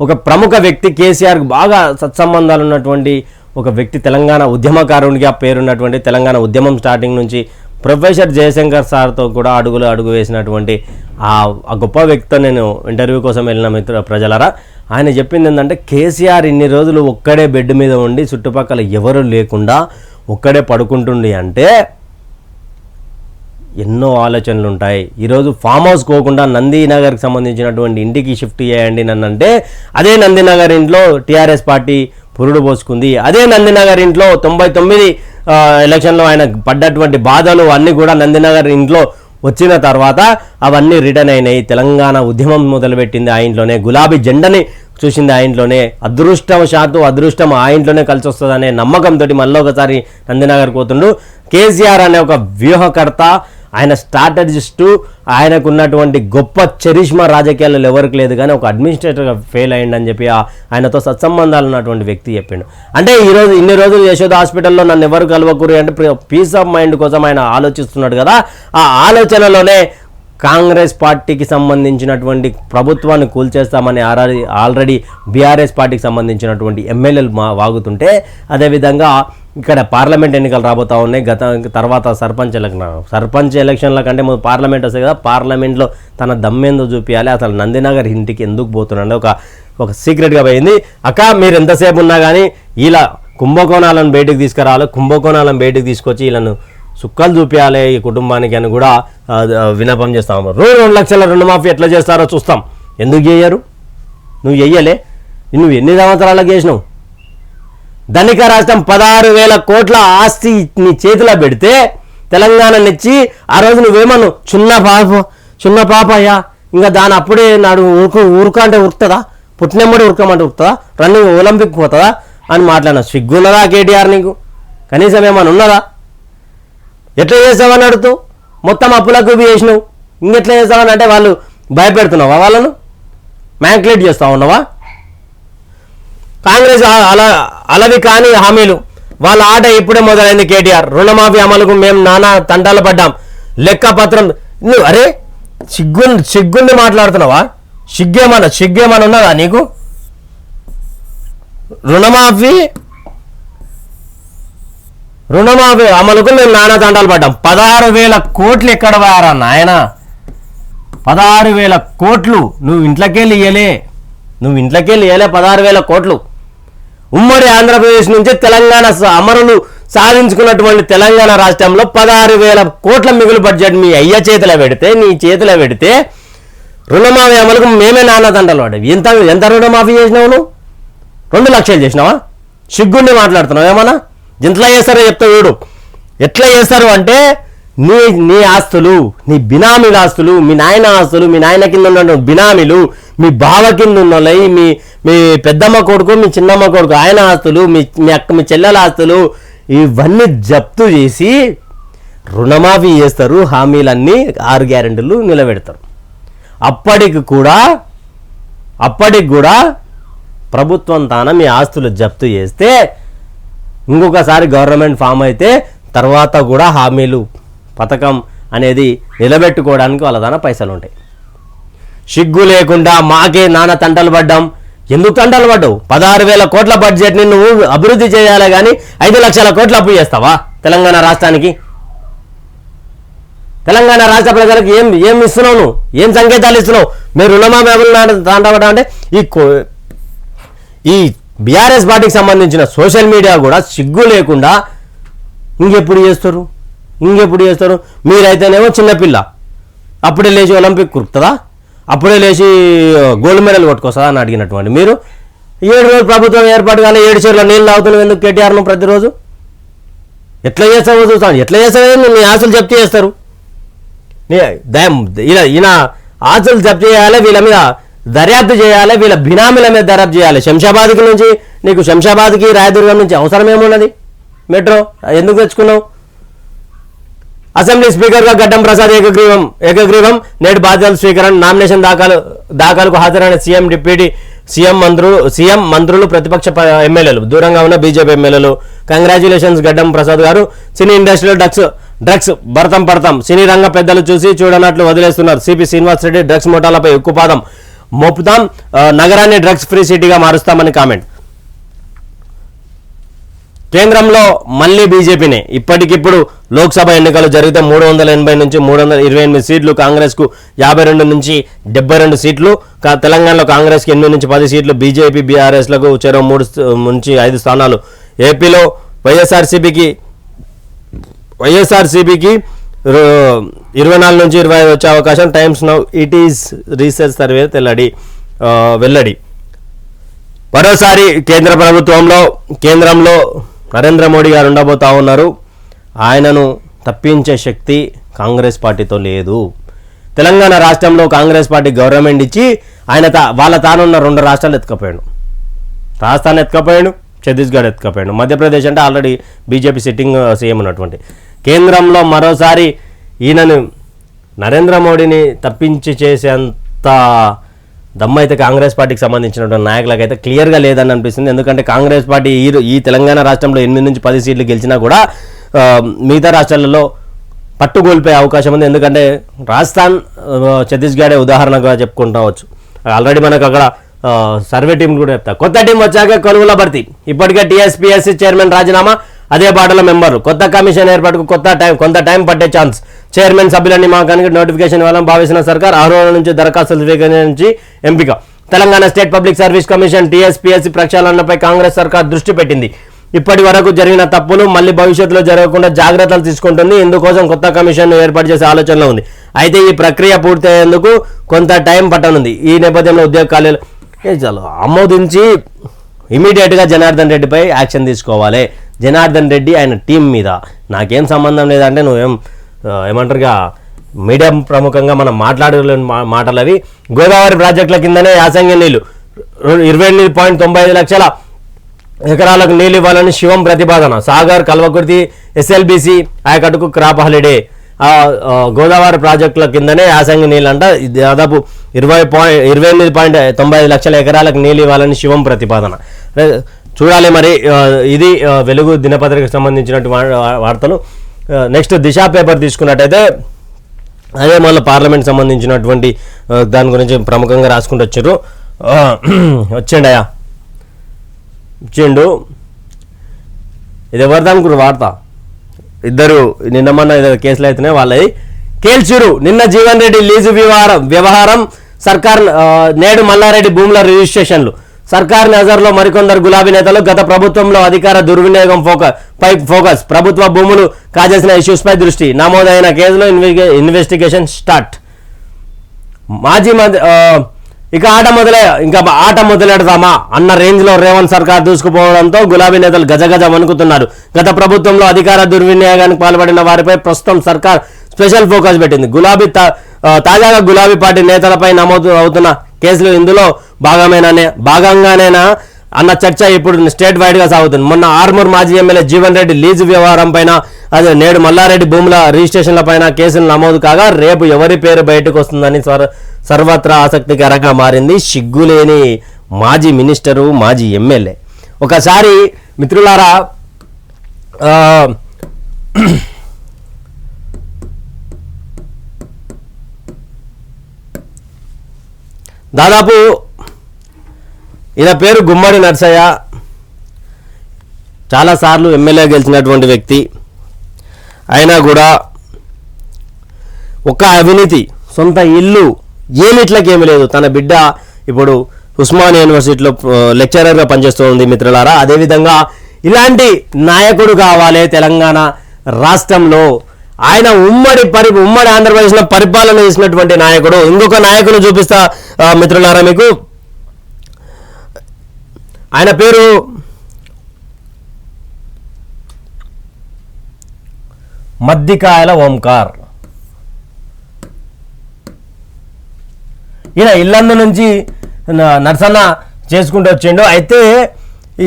ఒక ప్రముఖ వ్యక్తి, కేసీఆర్కి బాగా సత్సంబంధాలు ఉన్నటువంటి ఒక వ్యక్తి, తెలంగాణ ఉద్యమకారునిగా పేరున్నటువంటి, తెలంగాణ ఉద్యమం స్టార్టింగ్ నుంచి ప్రొఫెసర్ జయశంకర్ సార్తో కూడా అడుగు వేసినటువంటి ఆ గొప్ప వ్యక్తితో నేను ఇంటర్వ్యూ కోసం వెళ్ళిన ప్రజలారా, ఆయన చెప్పింది ఏంటంటే, కేసీఆర్ ఇన్ని రోజులు ఒక్కడే బెడ్ మీద ఉండి చుట్టుపక్కల ఎవరు లేకుండా ఒక్కడే పడుకుంటుండి అంటే ఎన్నో ఆలోచనలు ఉంటాయి. ఈరోజు ఫామ్ హౌస్ పోకుండా నందినగర్కి సంబంధించినటువంటి ఇంటికి షిఫ్ట్ చేయండి నన్నంటే, అదే నందినగర్ ఇంట్లో టీఆర్ఎస్ పార్టీ పురుడు పోసుకుంది. అదే నందినగర్ ఇంట్లో 99 ఎలక్షన్లో ఆయన పడ్డటువంటి బాధలు అన్నీ కూడా నందినగర్ ఇంట్లో వచ్చిన తర్వాత అవన్నీ రిటర్న్ అయినాయి. తెలంగాణ ఉద్యమం మొదలుపెట్టింది ఆ ఇంట్లోనే, గులాబీ జెండని చూసింది ఆ ఇంట్లోనే, అదృష్టం ఆ ఇంట్లోనే కలిసి వస్తుందనే నమ్మకంతో మళ్ళీ ఒకసారి నందినగర్ పోతుండు. కేసీఆర్ అనే ఒక వ్యూహకర్త, ఆయన స్ట్రాటజిస్టు, ఆయనకు ఉన్నటువంటి గొప్ప చరిష్మా రాజకీయాల్లో ఎవరికి లేదు, కానీ ఒక అడ్మినిస్ట్రేటర్గా ఫెయిల్ అయ్యిందని చెప్పి ఆయనతో సత్సంబంధాలు ఉన్నటువంటి వ్యక్తి చెప్పిండు. అంటే ఈరోజు ఇన్ని రోజులు యశోద హాస్పిటల్లో నన్ను ఎవరు కలవకూరు అంటే పీస్ ఆఫ్ మైండ్ కోసం ఆయన ఆలోచిస్తున్నాడు కదా. ఆ ఆలోచనలోనే కాంగ్రెస్ పార్టీకి సంబంధించినటువంటి ప్రభుత్వాన్ని కూల్చేస్తామని ఆల్రెడీ బీఆర్ఎస్ పార్టీకి సంబంధించినటువంటి ఎమ్మెల్యేలు వాగుతుంటే, అదేవిధంగా ఇక్కడ పార్లమెంట్ ఎన్నికలు రాబోతూ ఉన్నాయి. తర్వాత సర్పంచ్ ఎలక్షన్ల కంటే ముందు పార్లమెంట్ వస్తాయి కదా, పార్లమెంట్లో తన దమ్మేందో చూపించాలి. అసలు నందినగర్ ఇంటికి ఎందుకు పోతున్నాడు ఒక సీక్రెట్గా పోయింది. అక్క మీరు ఎంతసేపు ఉన్నా కానీ ఇలా కుంభకోణాలను బయటకు తీసుకురావాలి, కుంభకోణాలను బయటకు తీసుకొచ్చి వీళ్ళను సుక్కలు చూపించాలి ఈ కుటుంబానికి అని కూడా విన్నపం చేస్తా ఉన్నారు. 2 లక్షల రుణమాఫీ ఎట్లా చేస్తారో చూస్తాం. ఎందుకు చేయరు? నువ్వు చెయ్యలే, నువ్వు ఎన్ని సంవత్సరాలకు చేసినావు? ధనిక రాష్ట్రం 16,000 కోట్ల ఆస్తి నీ చేతిలో పెడితే తెలంగాణనిచ్చి ఆ రోజు నువ్వేమను చిన్న పాప అయ్యా, ఇంకా దాని అప్పుడే నాడు ఊరుక అంటే ఉరుకుతుందా? పుట్టినమ్మడి ఉరకమంటే ఉరుకుతుందా? రన్నింగ్ ఒలింపిక్ పోతుందా అని మాట్లాడినా. సిగ్గున్నదా కేటీఆర్ నీకు? కనీసం ఏమన్నా ఉన్నదా? ఎట్లా చేస్తావని అడుగుతూ మొత్తం అప్పులకు చేసినావు, ఇంకెట్లా చేస్తావని అంటే వాళ్ళు భయపెడుతున్నావా? వాళ్ళను మ్యాన్క్లేట్ చేస్తా ఉన్నావా? కాంగ్రెస్ అలవి కాని హామీలు వాళ్ళ ఆట ఇప్పుడే మొదలైంది. కేటీఆర్ రుణమాఫీ అమలుకు మేము నానా తంటాలు పడ్డాం, లెక్కపత్రం. నువ్వు అరే సిగ్గుండి మాట్లాడుతున్నావా? సిగ్గేమన్నా ఉన్నదా నీకు? రుణమాఫీ అమలుకు మేము నానా తంటాలు పడ్డాం. 16,000 కోట్లు ఎక్కడ వారా నాయన? 16,000 కోట్లు నువ్వు ఇంట్లోకెళ్ళి ఇయ్యలే 16,000 కోట్లు. ఉమ్మడి ఆంధ్రప్రదేశ్ నుంచి తెలంగాణ అమరులు సాధించుకున్నటువంటి తెలంగాణ రాష్ట్రంలో 16,000 కోట్ల మిగులు బడ్జెట్ మీ అయ్య చేతిలో పెడితే, నీ చేతిలో పెడితే రుణమాఫీ అమలుకు మేమే నానా తంటాలు పడ్డాం. ఎంత రుణమాఫీ చేసినావు నువ్వు? 2 లక్షలు చేసినావా? సిగ్గుండి మాట్లాడుతున్నావు ఏమన్నా? ఎట్లా చేస్తారో చెప్తా వీడు. ఎట్లా చేస్తారు అంటే నీ ఆస్తులు, నీ బినామీల ఆస్తులు, మీ నాయన ఆస్తులు, మీ నాయన కింద ఉన్న బినామీలు, మీ బావ కింద ఉన్న మీ పెద్దమ్మ కొడుకు, మీ చిన్నమ్మ కొడుకు ఆయన ఆస్తులు, మీ చెల్లెల ఆస్తులు, ఇవన్నీ జప్తు చేసి రుణమాఫీ చేస్తారు. హామీలన్నీ 6 గ్యారెంటీలు నిలబెడతారు. అప్పటికి కూడా ప్రభుత్వం తాన మీ ఆస్తులు జప్తు చేస్తే ఇంకొకసారి గవర్నమెంట్ ఫామ్ అయితే తర్వాత కూడా హామీలు పథకం అనేది నిలబెట్టుకోవడానికి వాళ్ళ దాన పైసలు ఉంటాయి. సిగ్గు లేకుండా మాకే నాన్న తంటలు పడ్డాం. ఎందుకు తంటలు పడ్డావు? 16,000 కోట్ల బడ్జెట్ని నువ్వు అభివృద్ధి చేయాలి కానీ 5 లక్షల కోట్లు అప్పు చేస్తావా తెలంగాణ రాష్ట్రానికి? తెలంగాణ రాష్ట్ర ప్రజలకు ఏం ఇస్తున్నావు? నువ్వు ఏం సంకేతాలు ఇస్తున్నావు? మీరు రుణమాఫీ తంటపడ్డా అంటే ఈ బీఆర్ఎస్ పార్టీకి సంబంధించిన సోషల్ మీడియా కూడా సిగ్గు లేకుండా ఇంకెప్పుడు చేస్తారు? మీరైతేనేమో చిన్నపిల్ల, అప్పుడే లేచి ఒలింపిక్ కురుకుతుందా? అప్పుడే లేచి గోల్డ్ మెడల్ కొట్టుకొస్తుందా అని అడిగినటువంటి మీరు 7 రోజులు ప్రభుత్వం ఏర్పాటు కానీ 7 చీరలో నీళ్ళు తాగుతున్నావు ఎందుకు కేటీఆర్ను ప్రతిరోజు? ఎట్లా చేస్తావో చూస్తాను. ఎట్లా చేస్తావో నీ ఆశలు జప్తు చేస్తారు. ఈయన ఆశలు జప్తు చేయాలి, వీళ్ళ మీద దర్యాప్తు చేయాలి, వీళ్ళ బినామీల మీద దర్యాప్తు చేయాలి. శంషాబాద్కి నుంచి నీకు శంషాబాద్కి రాయదుర్గం నుంచి అవసరం ఏమున్నది? మెట్రో ఎందుకు తెచ్చుకున్నావు? అసెంబ్లీ స్పీకర్గా గడ్డం ప్రసాద్ ఏకగ్రీవం నేడు బాధ్యతల స్వీకరణ. నామినేషన్ దాఖలుకు హాజరైన డిప్యూటీ సీఎం మంత్రులు ప్రతిపక్ష ఎమ్మెల్యేలు, దూరంగా ఉన్న బీజేపీ ఎమ్మెల్యేలు. కంగ్రాచ్యులేషన్స్ గడ్డం ప్రసాద్ గారు. సినీ ఇండస్ట్రీలో డ్రగ్స్ భరతం పడతాం. సినీ రంగ పెద్దలు చూడనట్లు వదిలేస్తున్నారు. సిపి శ్రీనివాస్ రెడ్డి డ్రగ్స్ మోటార్లపై ఉక్కుపాదం మోపుతాం, నగరాన్ని డ్రగ్స్ ఫ్రీ సిటీగా మారుస్తామని కామెంట్. కేంద్రంలో మళ్ళీ బీజేపీనే. ఇప్పటికిప్పుడు లోక్సభ ఎన్నికలు జరిగితే 380 నుంచి 328 సీట్లు కాంగ్రెస్కు, 52 నుంచి 72 సీట్లు. తెలంగాణలో కాంగ్రెస్కి 8 నుంచి 10 సీట్లు, బీజేపీ బీఆర్ఎస్లకు చెరో 3 నుంచి 5 స్థానాలు. ఏపీలో వైఎస్ఆర్సీపీకి 24 నుంచి 25 వచ్చే అవకాశం. Times now it is research survey వెల్లడి. మరోసారి కేంద్రంలో నరేంద్ర మోడీ గారు ఉండబోతా ఉన్నారు. ఆయనను తప్పించే శక్తి కాంగ్రెస్ పార్టీతో లేదు. తెలంగాణ రాష్ట్రంలో కాంగ్రెస్ పార్టీ గవర్నమెంట్ ఇచ్చి ఆయన వాళ్ళ తానున్న 2 రాష్ట్రాలు ఎత్తుకపోయాడు. రాజస్థాన్ ఎత్తుకపోయాడు, ఛత్తీస్గఢ్ ఎత్తుకపోయాడు. మధ్యప్రదేశ్ అంటే ఆల్రెడీ బీజేపీ సిట్టింగ్ సీఎం ఉన్నటువంటి కేంద్రంలో మరోసారి ఈయనను నరేంద్ర మోడీని తప్పించి చేసేంత దమ్మైతే కాంగ్రెస్ పార్టీకి సంబంధించినటువంటి నాయకులకైతే క్లియర్గా లేదని అనిపిస్తుంది. ఎందుకంటే కాంగ్రెస్ పార్టీ ఈ తెలంగాణ రాష్ట్రంలో 8 నుంచి 10 సీట్లు గెలిచినా కూడా మిగతా రాష్ట్రాలలో పట్టుకోల్పోయే అవకాశం ఉంది. ఎందుకంటే రాజస్థాన్, ఛత్తీస్గఢ్ ఉదాహరణగా చెప్పుకుంటావచ్చు. ఆల్రెడీ మనకు అక్కడ సర్వే టీం కూడా చెప్తా. కొత్త టీం వచ్చాక కొలువుల భర్తీ. ఇప్పటికే టీఎస్పీఎస్సీ చైర్మన్ రాజీనామా, అదే బాటలో మెంబర్లు. కొత్త కమిషన్ ఏర్పాటుకు కొంత టైం పట్టే ఛాన్స్. చైర్మన్ సభ్యుల నియామకానికి నోటిఫికేషన్ ఇవ్వాలని భావిస్తున్న సర్కార్ ఆహ్వానం నుంచి దరఖాస్తులు స్వీకరించి ఎంపిక. Telangana state public service commission TSPSC ప్రక్షాళనపై కాంగ్రెస్ సర్కార్ దృష్టి పెట్టింది. ఇప్పటి వరకు జరిగిన తప్పులు మళ్ళీ భవిష్యత్తులో జరగకుండా జాగ్రత్తలు తీసుకుంటుంది. ఇందుకోసం కొత్త కమిషన్ ఏర్పాటు చేసే ఆలోచనలో ఉంది. అయితే ఈ ప్రక్రియ పూర్తయ్యేందుకు కొంత టైం పట్టనుంది. ఈ నేపథ్యంలో ఉద్యోగ ఖాళీలు ఆమోదించి ఇమీడియట్గా జనార్దన్ రెడ్డిపై యాక్షన్ తీసుకోవాలి. జనార్దన్ రెడ్డి ఆయన టీం మీద నాకేం సంబంధం లేదంటే ఏమంటారుగా మీడియా ప్రముఖంగా మనం మాట్లాడలేని మాటలు అవి. గోదావరి ప్రాజెక్టుల కిందనే యాసంగి నీళ్లు 28.95 లక్షల ఎకరాలకు నీళ్ళు ఇవ్వాలని శివం ప్రతిపాదన. సాగర్, కల్వకుర్తి, ఎస్ఎల్బీసీ ఆయకట్టుకు క్రాప్ హాలిడే. గోదావరి ప్రాజెక్టుల కిందనే యాసంగి నీళ్ళు అంట. దాదాపు 28.95 లక్షల ఎకరాలకు నీళ్ళు ఇవ్వాలని శివం ప్రతిపాదన. చూడాలి మరి. ఇది వెలుగు దినపత్రికకు సంబంధించినటువంటి వార్తలు. నెక్స్ట్ దిశ పేపర్ తీసుకున్నట్టయితే అదే మళ్ళీ పార్లమెంట్ సంబంధించినటువంటి దాని గురించి ప్రముఖంగా రాసుకుంటూ వచ్చారు. వచ్చిండయా ఇచ్చిండు. ఇది ఎవరిది అనుకున్నారు వార్త? ఇద్దరు నిన్నమన్న కేసులు అయితేనే వాళ్ళవి కేల్చురు. నిన్న జీవన్ రెడ్డి లీజు వ్యవహారం, సర్కార్ నేడు మల్లారెడ్డి భూముల రిజిస్ట్రేషన్లు. సర్కార్ నజర్లో మరికొందరు గులాబీ నేతలు. గత ప్రభుత్వంలో అధికార దుర్వినియోగం ఫోకస్. ప్రభుత్వ భూములు కాజేసిన ఇష్యూస్పై దృష్టి. నమోదైన కేసులో ఇన్వెస్టిగేషన్ స్టార్ట్. మాజీ ఇక ఆట మొదలెడదామా అన్న రేంజ్లో రేవంత్ సర్కార్ దూసుకుపోవడంతో గులాబీ నేతలు గజగజ వణుకుతున్నారు. గత ప్రభుత్వంలో అధికార దుర్వినియోగానికి పాల్పడిన వారిపై ప్రస్తుతం సర్కార్ స్పెషల్ ఫోకస్ పెట్టింది. తాజాగా గులాబీ పార్టీ నేతలపై నమోదు అవుతున్న కేసులు ఇందులో భాగంగానేనా అన్న చర్చ ఇప్పుడు స్టేట్ వైడ్గా సాగుతుంది. మొన్న ఆర్మూర్ మాజీ ఎమ్మెల్యే జీవన్ రెడ్డి లీజు వ్యవహారం పైన, అదే నేడు మల్లారెడ్డి భూముల రిజిస్ట్రేషన్ల పైన కేసులు నమోదు కాగా రేపు ఎవరి పేరు బయటకు వస్తుందని సర్వత్రా ఆసక్తికరంగా మారింది. సిగ్గులేని మాజీ మినిస్టరు, మాజీ ఎమ్మెల్యే. ఒకసారి మిత్రులారా దాదాపు ఈయన పేరు గుమ్మడి నర్సయ్య. చాలాసార్లు ఎమ్మెల్యే గెలిచినటువంటి వ్యక్తి. అయినా కూడా ఒక అవినీతి, సొంత ఇల్లు ఏమిట్లకేమీ లేదు. తన బిడ్డ ఇప్పుడు ఉస్మానియా యూనివర్సిటీలో లెక్చరర్గా పనిచేస్తూ ఉంది మిత్రులారా. అదేవిధంగా ఇలాంటి నాయకుడు కావాలి తెలంగాణ రాష్ట్రంలో. ఆయన ఉమ్మడి ఆంధ్రప్రదేశ్లో పరిపాలన చేసినటువంటి నాయకుడు. ఇంకొక నాయకుడు చూపిస్తా మిత్రులారా మీకు. ఆయన పేరు మద్దికాయల ఓంకార్. ఈయన ఇల్లందు నుంచి నర్సన్న చేసుకుంటూ వచ్చిండు. అయితే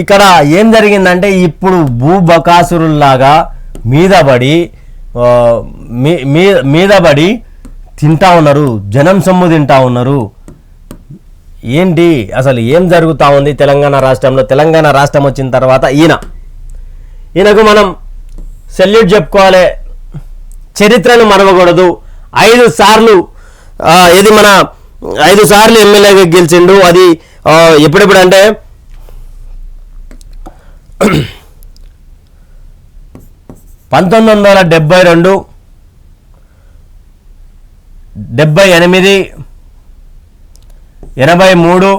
ఇక్కడ ఏం జరిగిందంటే ఇప్పుడు భూబకాసురుల్లాగా మీదబడి తింటా ఉన్నారు, జనం సొమ్ము తింటా ఉన్నారు. ఏంటి అసలు ఏం జరుగుతూ ఉంది తెలంగాణ రాష్ట్రంలో? తెలంగాణ రాష్ట్రం వచ్చిన తర్వాత ఈయనకు మనం సెల్యూట్ చెప్పుకోవాలి. చరిత్రను మరవకూడదు. 5 సార్లు మన 5 సార్లు ఎమ్మెల్యేగా గెలిచిండు. అది ఎప్పుడెప్పుడు అంటే 1972, 78, 83,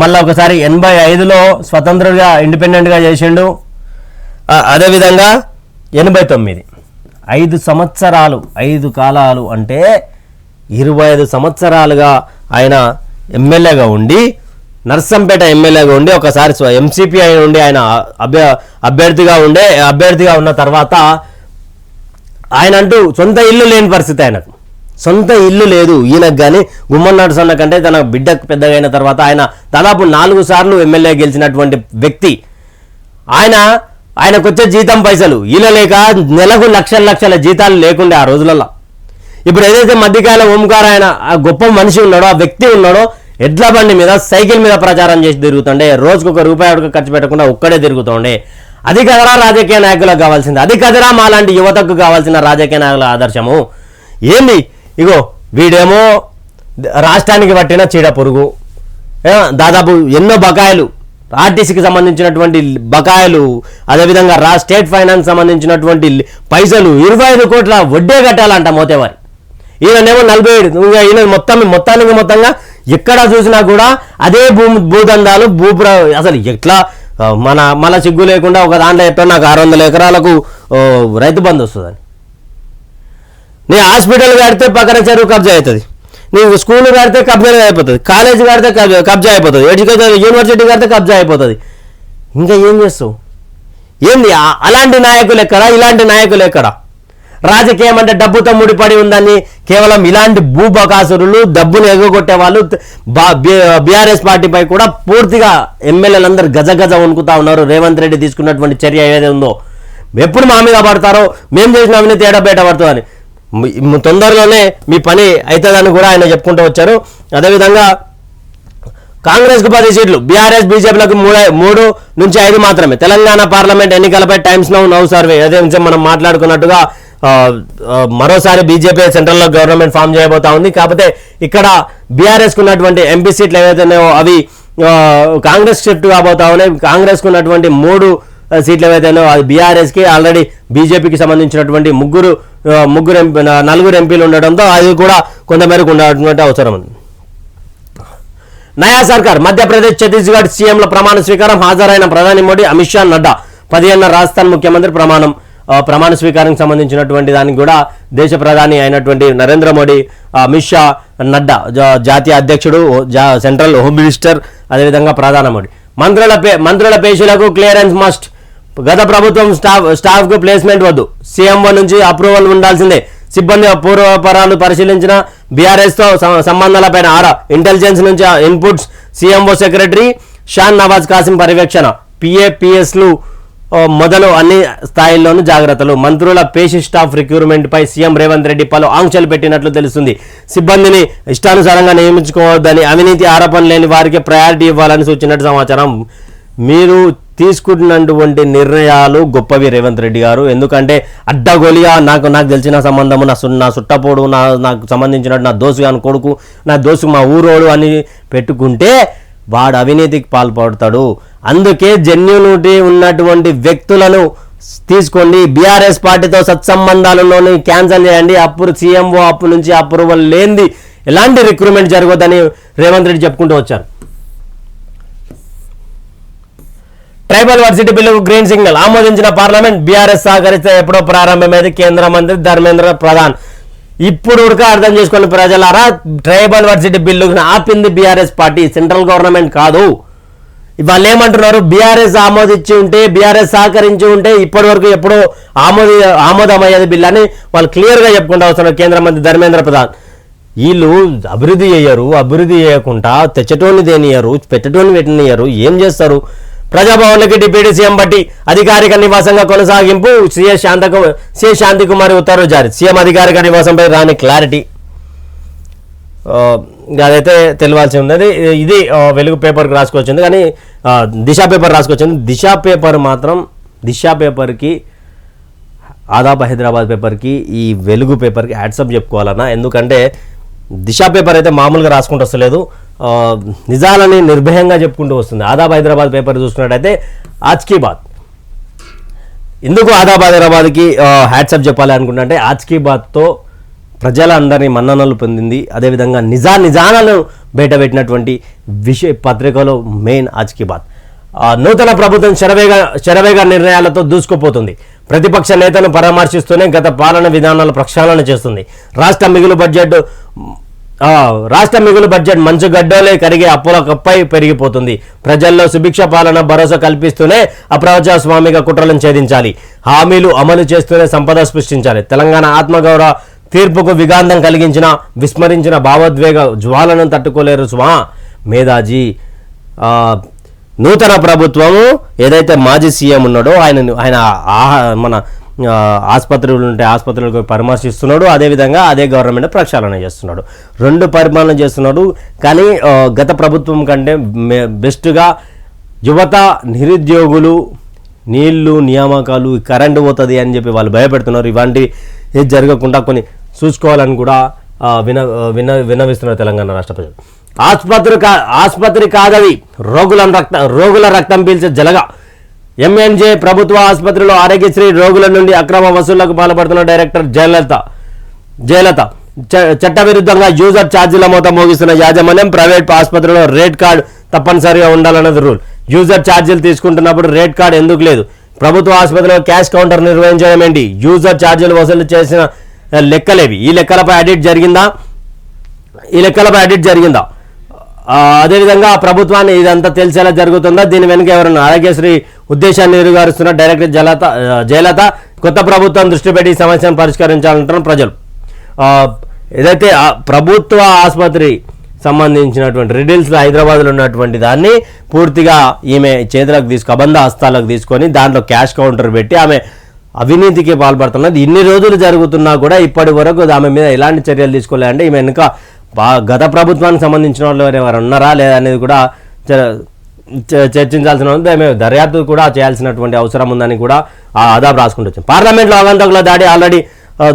మళ్ళీ ఒకసారి 85లో స్వతంత్రంగా ఇండిపెండెంట్గా చేసిండు. అదేవిధంగా 89, 5 సంవత్సరాలు, 5 కాలాలు అంటే 25 సంవత్సరాలుగా ఆయన ఎమ్మెల్యేగా ఉండి నర్సంపేట ఎమ్మెల్యేగా ఉండి ఒకసారి ఎంసీపీ అయి ఉండి ఆయన అభ్యర్థిగా ఉన్న తర్వాత ఆయన అంటూ సొంత ఇల్లు లేని పరిస్థితి, ఆయనకు సొంత ఇల్లు లేదు. ఈయనకు కానీ గుమ్మం నరసన్న కంటే తన బిడ్డకు పెద్దగా అయిన తర్వాత ఆయన దాదాపు 4 సార్లు ఎమ్మెల్యే గెలిచినటువంటి వ్యక్తి. ఆయనకు వచ్చే జీతం పైసలు ఈయన లేక నెలకు లక్షల జీతాలు లేకుండే ఆ రోజులలో. ఇప్పుడు ఏదైతే మధ్యకాల ఓంకార్ ఆయన ఆ గొప్ప మనిషి ఉన్నాడో, ఆ వ్యక్తి ఉన్నాడో, ఎడ్ల బండి మీద సైకిల్ మీద ప్రచారం చేసి తిరుగుతుండే, రోజుకు ₹1 ఖర్చు పెట్టకుండా ఒక్కడే తిరుగుతుండే. అది కదరా రాజకీయ నాయకులకు కావాల్సింది, అది కదరా మాలాంటి యువతకు కావాల్సిన రాజకీయ నాయకుల ఆదర్శము. ఏంది ఇగో వీడేమో రాష్ట్రానికి పట్టిన చీడ పురుగు, దాదాపు ఎన్నో బకాయిలు, ఆర్టీసీకి సంబంధించినటువంటి బకాయిలు, అదేవిధంగా స్టేట్ ఫైనాన్స్ సంబంధించినటువంటి పైసలు 25 కోట్ల వడ్డే కట్టాలంట మోతేవారి. ఈయనేమో 47. ఈయన మొత్తంగా ఎక్కడ చూసినా కూడా అదే భూదందాలు అసలు ఎట్లా మన సిగ్గు లేకుండా ఒక దాంట్లో చెప్పాను నాకు 600 ఎకరాలకు రైతు బంధు వస్తుందని. నీ హాస్పిటల్ కడితే పక్కన చెరువు కబ్జా అవుతుంది, నీకు స్కూల్ కడితే కబ్జా అయిపోతుంది, కాలేజీ కడితే కబ్జా అయిపోతుంది, ఎడ్యుకేషన్ యూనివర్సిటీ కడితే కబ్జా అయిపోతుంది. ఇంకా ఏం చేస్తావు? ఏంది అలాంటి నాయకులు ఎక్కడా, ఇలాంటి నాయకులు ఎక్కడా? రాజకీయం అంటే డబ్బుతో ముడిపడి ఉందని కేవలం ఇలాంటి భూబకాసురులు, డబ్బును ఎగగొట్టే వాళ్ళు బీఆర్ఎస్ పార్టీపై కూడా పూర్తిగా ఎమ్మెల్యేలందరూ గజ వణుకుతా ఉన్నారు. రేవంత్ రెడ్డి తీసుకున్నటువంటి చర్య ఏదైతే ఉందో, ఎప్పుడు మా మీద పడతారో, మేము చేసిన అవినీతి బయట పడుతుందని, తొందరలోనే మీ పని అవుతుందని కూడా ఆయన చెప్పుకుంటూ వచ్చారు. అదేవిధంగా కాంగ్రెస్కు 10 సీట్లు, బీఆర్ఎస్ బీజేపీలకు 3 నుంచి 5 మాత్రమే. తెలంగాణ పార్లమెంట్ ఎన్నికలపై టైమ్స్ నౌ సర్వే, అదే మనం మాట్లాడుకున్నట్టుగా మరోసారి బీజేపీ సెంట్రల్లో గవర్నమెంట్ ఫామ్ చేయబోతా ఉంది. కాకపోతే ఇక్కడ బీఆర్ఎస్కు ఉన్నటువంటి ఎంపీ సీట్లు ఏవైతున్నాయో అవి కాంగ్రెస్ షిఫ్ట్ కాబోతా ఉన్నాయి. కాంగ్రెస్కు ఉన్నటువంటి 3 సీట్లు ఏవైతేనో అది బీఆర్ఎస్కి, ఆల్రెడీ బీజేపీకి సంబంధించినటువంటి 4 ఎంపీలు ఉండడంతో అది కూడా కొంతమేరకు ఉండటువంటి అవసరం ఉంది. నయా సర్కార్, మధ్యప్రదేశ్, ఛత్తీస్గఢ్ సీఎంల ప్రమాణ స్వీకారం. హాజరైన ప్రధాని మోడీ, అమిత్ షా, నడ్డా. 15న రాజస్థాన్ ముఖ్యమంత్రి ప్రమాణ స్వీకారానికి సంబంధించినటువంటి దానికి కూడా దేశ ప్రధాని అయినటువంటి నరేంద్ర మోడీ, అమిత్ షా, నడ్డా, జాతీయ అధ్యక్షుడు, సెంట్రల్ హోమ్ మినిస్టర్, అదేవిధంగా ప్రధాని మోడీ. మంత్రుల పేషీలకు క్లియరెన్స్ మస్ట్. గత ప్రభుత్వం స్టాఫ్కు ప్లేస్మెంట్ వద్దు, సీఎంఓ నుంచి అప్రూవల్ ఉండాల్సిందే. సిబ్బంది పూర్వపరాలు పరిశీలించిన బీఆర్ఎస్తో సంబంధాలపైన ఆరా. ఇంటెలిజెన్స్ నుంచి inputs. CMO secretary Shan Nawaz Kasim పర్యవేక్షణ. పిఏపిఎస్లు మొదలు అన్ని స్థాయిల్లోనూ జాగ్రత్తలు. మంత్రుల పేషీ స్టాఫ్ రిక్రూట్మెంట్ పై సీఎం రేవంత్ రెడ్డి పలు ఆంక్షలు పెట్టినట్లు తెలుస్తుంది. సిబ్బందిని ఇష్టానుసారంగా నియమించుకోవద్దని, అవినీతి ఆరోపణ లేని వారికి ప్రయారిటీ ఇవ్వాలని సూచించినట్టు సమాచారం. మీరు తీసుకుంటున్నటువంటి నిర్ణయాలు గొప్పవి రేవంత్ రెడ్డి గారు. ఎందుకంటే అడ్డగోలిగా నాకు తెలిసిన సంబంధము, నా చుట్టపోడు, నాకు సంబంధించినట్టు నా దోస్తు కాని కొడుకు, నా దోస్తు మా ఊరోడు అని పెట్టుకుంటే వాడు అవినీతికి పాల్పడతాడు. అందుకే జెన్యూనిటీ ఉన్నటువంటి వ్యక్తులను తీసుకోండి. బీఆర్ఎస్ పార్టీతో సత్సంబంధాలలోని క్యాన్సల్ చేయండి. అప్పుడు సీఎంఓ అప్పు నుంచి అప్రూవల్ లేనిది ఎలాంటి రిక్రూట్మెంట్ జరగొద్దని రేవంత్ రెడ్డి చెప్పుకుంటూ వచ్చారు. ట్రైబల్ వర్సిటీ బిల్లుకు గ్రీన్ సిగ్నల్. ఆమోదించిన పార్లమెంట్. బీఆర్ఎస్ సహకరిస్తే ఎప్పుడో ప్రారంభమైంది. కేంద్ర మంత్రి ధర్మేంద్ర ప్రధాన్. ఇప్పుడు అర్థం చేసుకుని ప్రజలారా, ట్రైబల్ వర్సిటీ బిల్లును ఆపింది బీఆర్ఎస్ పార్టీ, సెంట్రల్ గవర్నమెంట్ కాదు. వాళ్ళు ఏమంటున్నారు, బీఆర్ఎస్ ఆమోదించి ఉంటే, బీఆర్ఎస్ సహకరించి ఉంటే ఇప్పటి వరకు ఎప్పుడో ఆమోదమయ్యేది బిల్లు అని వాళ్ళు క్లియర్గా చెప్పుకుంటూ వస్తున్నారు కేంద్ర మంత్రి ధర్మేంద్ర ప్రధాన్. వీళ్ళు అభివృద్ధి చేయకుండా తెచ్చటోని దేనియరు, పెట్టటోని పెట్టనియరు, ఏం చేస్తారు? ప్రజాభవన్లకి డిప్యూటీ సీఎం బట్టి అధికారిక నివాసంగా కొనసాగింపు. సిఎస్ శాంతికుమారి ఉత్తర్వులు జారీ. సీఎం అధికారిక నివాసంపై రాని క్లారిటీ అదైతే తెలియాల్సి ఉన్నది. ఇది వెలుగు పేపర్కి రాసుకొచ్చింది, కానీ దిశ పేపర్ రాసుకొచ్చింది. దిశ పేపర్కి, ఆదాబ్ హైదరాబాద్ పేపర్కి, ఈ వెలుగు పేపర్కి హ్యాట్సప్ చెప్పుకోవాలన్నా. ఎందుకంటే దిశ పేపర్ అయితే మామూలుగా రాసుకుంటూ వస్తలేదు, నిజాలని నిర్భయంగా చెప్పుకుంటూ వస్తుంది. ఆదాబ్ హైదరాబాద్ పేపర్ చూసుకున్నట్టయితే ఆజ్ కీ బాత్. ఎందుకు ఆదాబ్ హైదరాబాద్కి హ్యాట్సప్ చెప్పాలి అనుకుంటే, ఆజ్ కీ బాత్తో ప్రజలందరినీ మన్ననలు పొందింది. అదేవిధంగా నిజాలను బయటపెట్టినటువంటి పత్రికలో మెయిన్ ఆజ్ కీ బాత్. నూతన ప్రభుత్వం శరవేగ నిర్ణయాలతో దూసుకుపోతుంది. ప్రతిపక్ష నేతను పరామర్శిస్తూనే గత పాలన విధానాల ప్రక్షాళన చేస్తుంది. రాష్ట్ర మిగులు బడ్జెట్ రాష్ట్ర మిగులు బడ్జెట్ మంచు గడ్డోలే కరిగే అప్పుల కప్పై పెరిగిపోతుంది. ప్రజల్లో సుభిక్ష పాలన భరోసా కల్పిస్తూనే అప్రజాస్వామిక కుట్రలను ఛేదించాలి. హామీలు అమలు చేస్తూనే సంపద సృష్టించాలి. తెలంగాణ ఆత్మగౌరవ తీర్పుకు విఘాంతం కలిగించిన విస్మరించిన భావోద్వేగ జ్వాలను తట్టుకోలేరు సుమా మేధాజీ. నూతన ప్రభుత్వము ఏదైతే మాజీ సీఎం ఉన్నాడో ఆయన మన ఆసుపత్రులు ఉంటే ఆసుపత్రులకు పరామర్శిస్తున్నాడు. అదేవిధంగా అదే గవర్నమెంట్ ప్రక్షాళన చేస్తున్నాడు. 2 పరిపాలన చేస్తున్నాడు. కానీ గత ప్రభుత్వం కంటే బెస్ట్గా యువత, నిరుద్యోగులు, నీళ్లు, నియామకాలు, కరెంటు పోతుంది అని చెప్పి వాళ్ళు భయపెడుతున్నారు. ఇలాంటివి ఏది జరగకుండా కొన్ని చూసుకోవాలని కూడా విన్నవిస్తున్నారు తెలంగాణ రాష్ట్ర ప్రజలు. ఆసుపత్రి కాదవి రోగుల రక్తం పీల్చే జలగా. ఎంఎన్జే ప్రభుత్వ ఆసుపత్రిలో ఆరోగ్యశ్రీ రోగుల నుండి అక్రమ వసూళ్లకు పాల్పడుతున్న డైరెక్టర్ జయలత. చట్టవిరుద్ధంగా యూజర్ ఛార్జీల మోత మోగిస్తున్న యాజమాన్యం. ప్రైవేట్ ఆసుపత్రిలో రేట్ కార్డు తప్పనిసరిగా ఉండాలన్నది రూల్. యూజర్ ఛార్జీలు తీసుకుంటున్నప్పుడు రేట్ కార్డు ఎందుకు లేదు? ప్రభుత్వ ఆసుపత్రిలో క్యాష్ కౌంటర్ నిర్వహించడం ఏంటి? యూజర్ ఛార్జీలు వసూలు చేసిన లెక్కలేవి? ఈ లెక్కలపై ఆడిట్ జరిగిందా? అదేవిధంగా ప్రభుత్వాన్ని ఇదంతా తెలిసేలా జరుగుతుందా? దీని వెనుక ఎవరన్నా? ఆరోగ్యశ్రీ ఉద్దేశాన్ని నిరుగారుస్తున్న డైరెక్టర్ జయలత. కొత్త ప్రభుత్వం దృష్టి పెట్టి ఈ సమస్యను పరిష్కరించాలంటున్న ప్రజలు. ఏదైతే ప్రభుత్వ ఆసుపత్రి సంబంధించినటువంటి రిడిల్స్లో హైదరాబాద్లో ఉన్నటువంటి దాన్ని పూర్తిగా ఈమె చేతులకు కబంధ హస్తాలకు తీసుకొని దాంట్లో క్యాష్ కౌంటర్ పెట్టి ఆమె అవినీతికి పాల్పడుతున్నది. ఇన్ని రోజులు జరుగుతున్నా కూడా ఇప్పటి వరకు ఆమె మీద ఎలాంటి చర్యలు తీసుకోలేదంటే ఈమె వెనుక గత ప్రభుత్వానికి సంబంధించిన వాళ్ళు ఎవరు ఉన్నారా లేదా అనేది కూడా చర్చించాల్సిన ఉంది. ఆమె దర్యాప్తు కూడా చేయాల్సినటువంటి అవసరం ఉందని కూడా ఆదాబు రాసుకుంటూ వచ్చింది. పార్లమెంట్లో అవకతవకల దాడి ఆల్రెడీ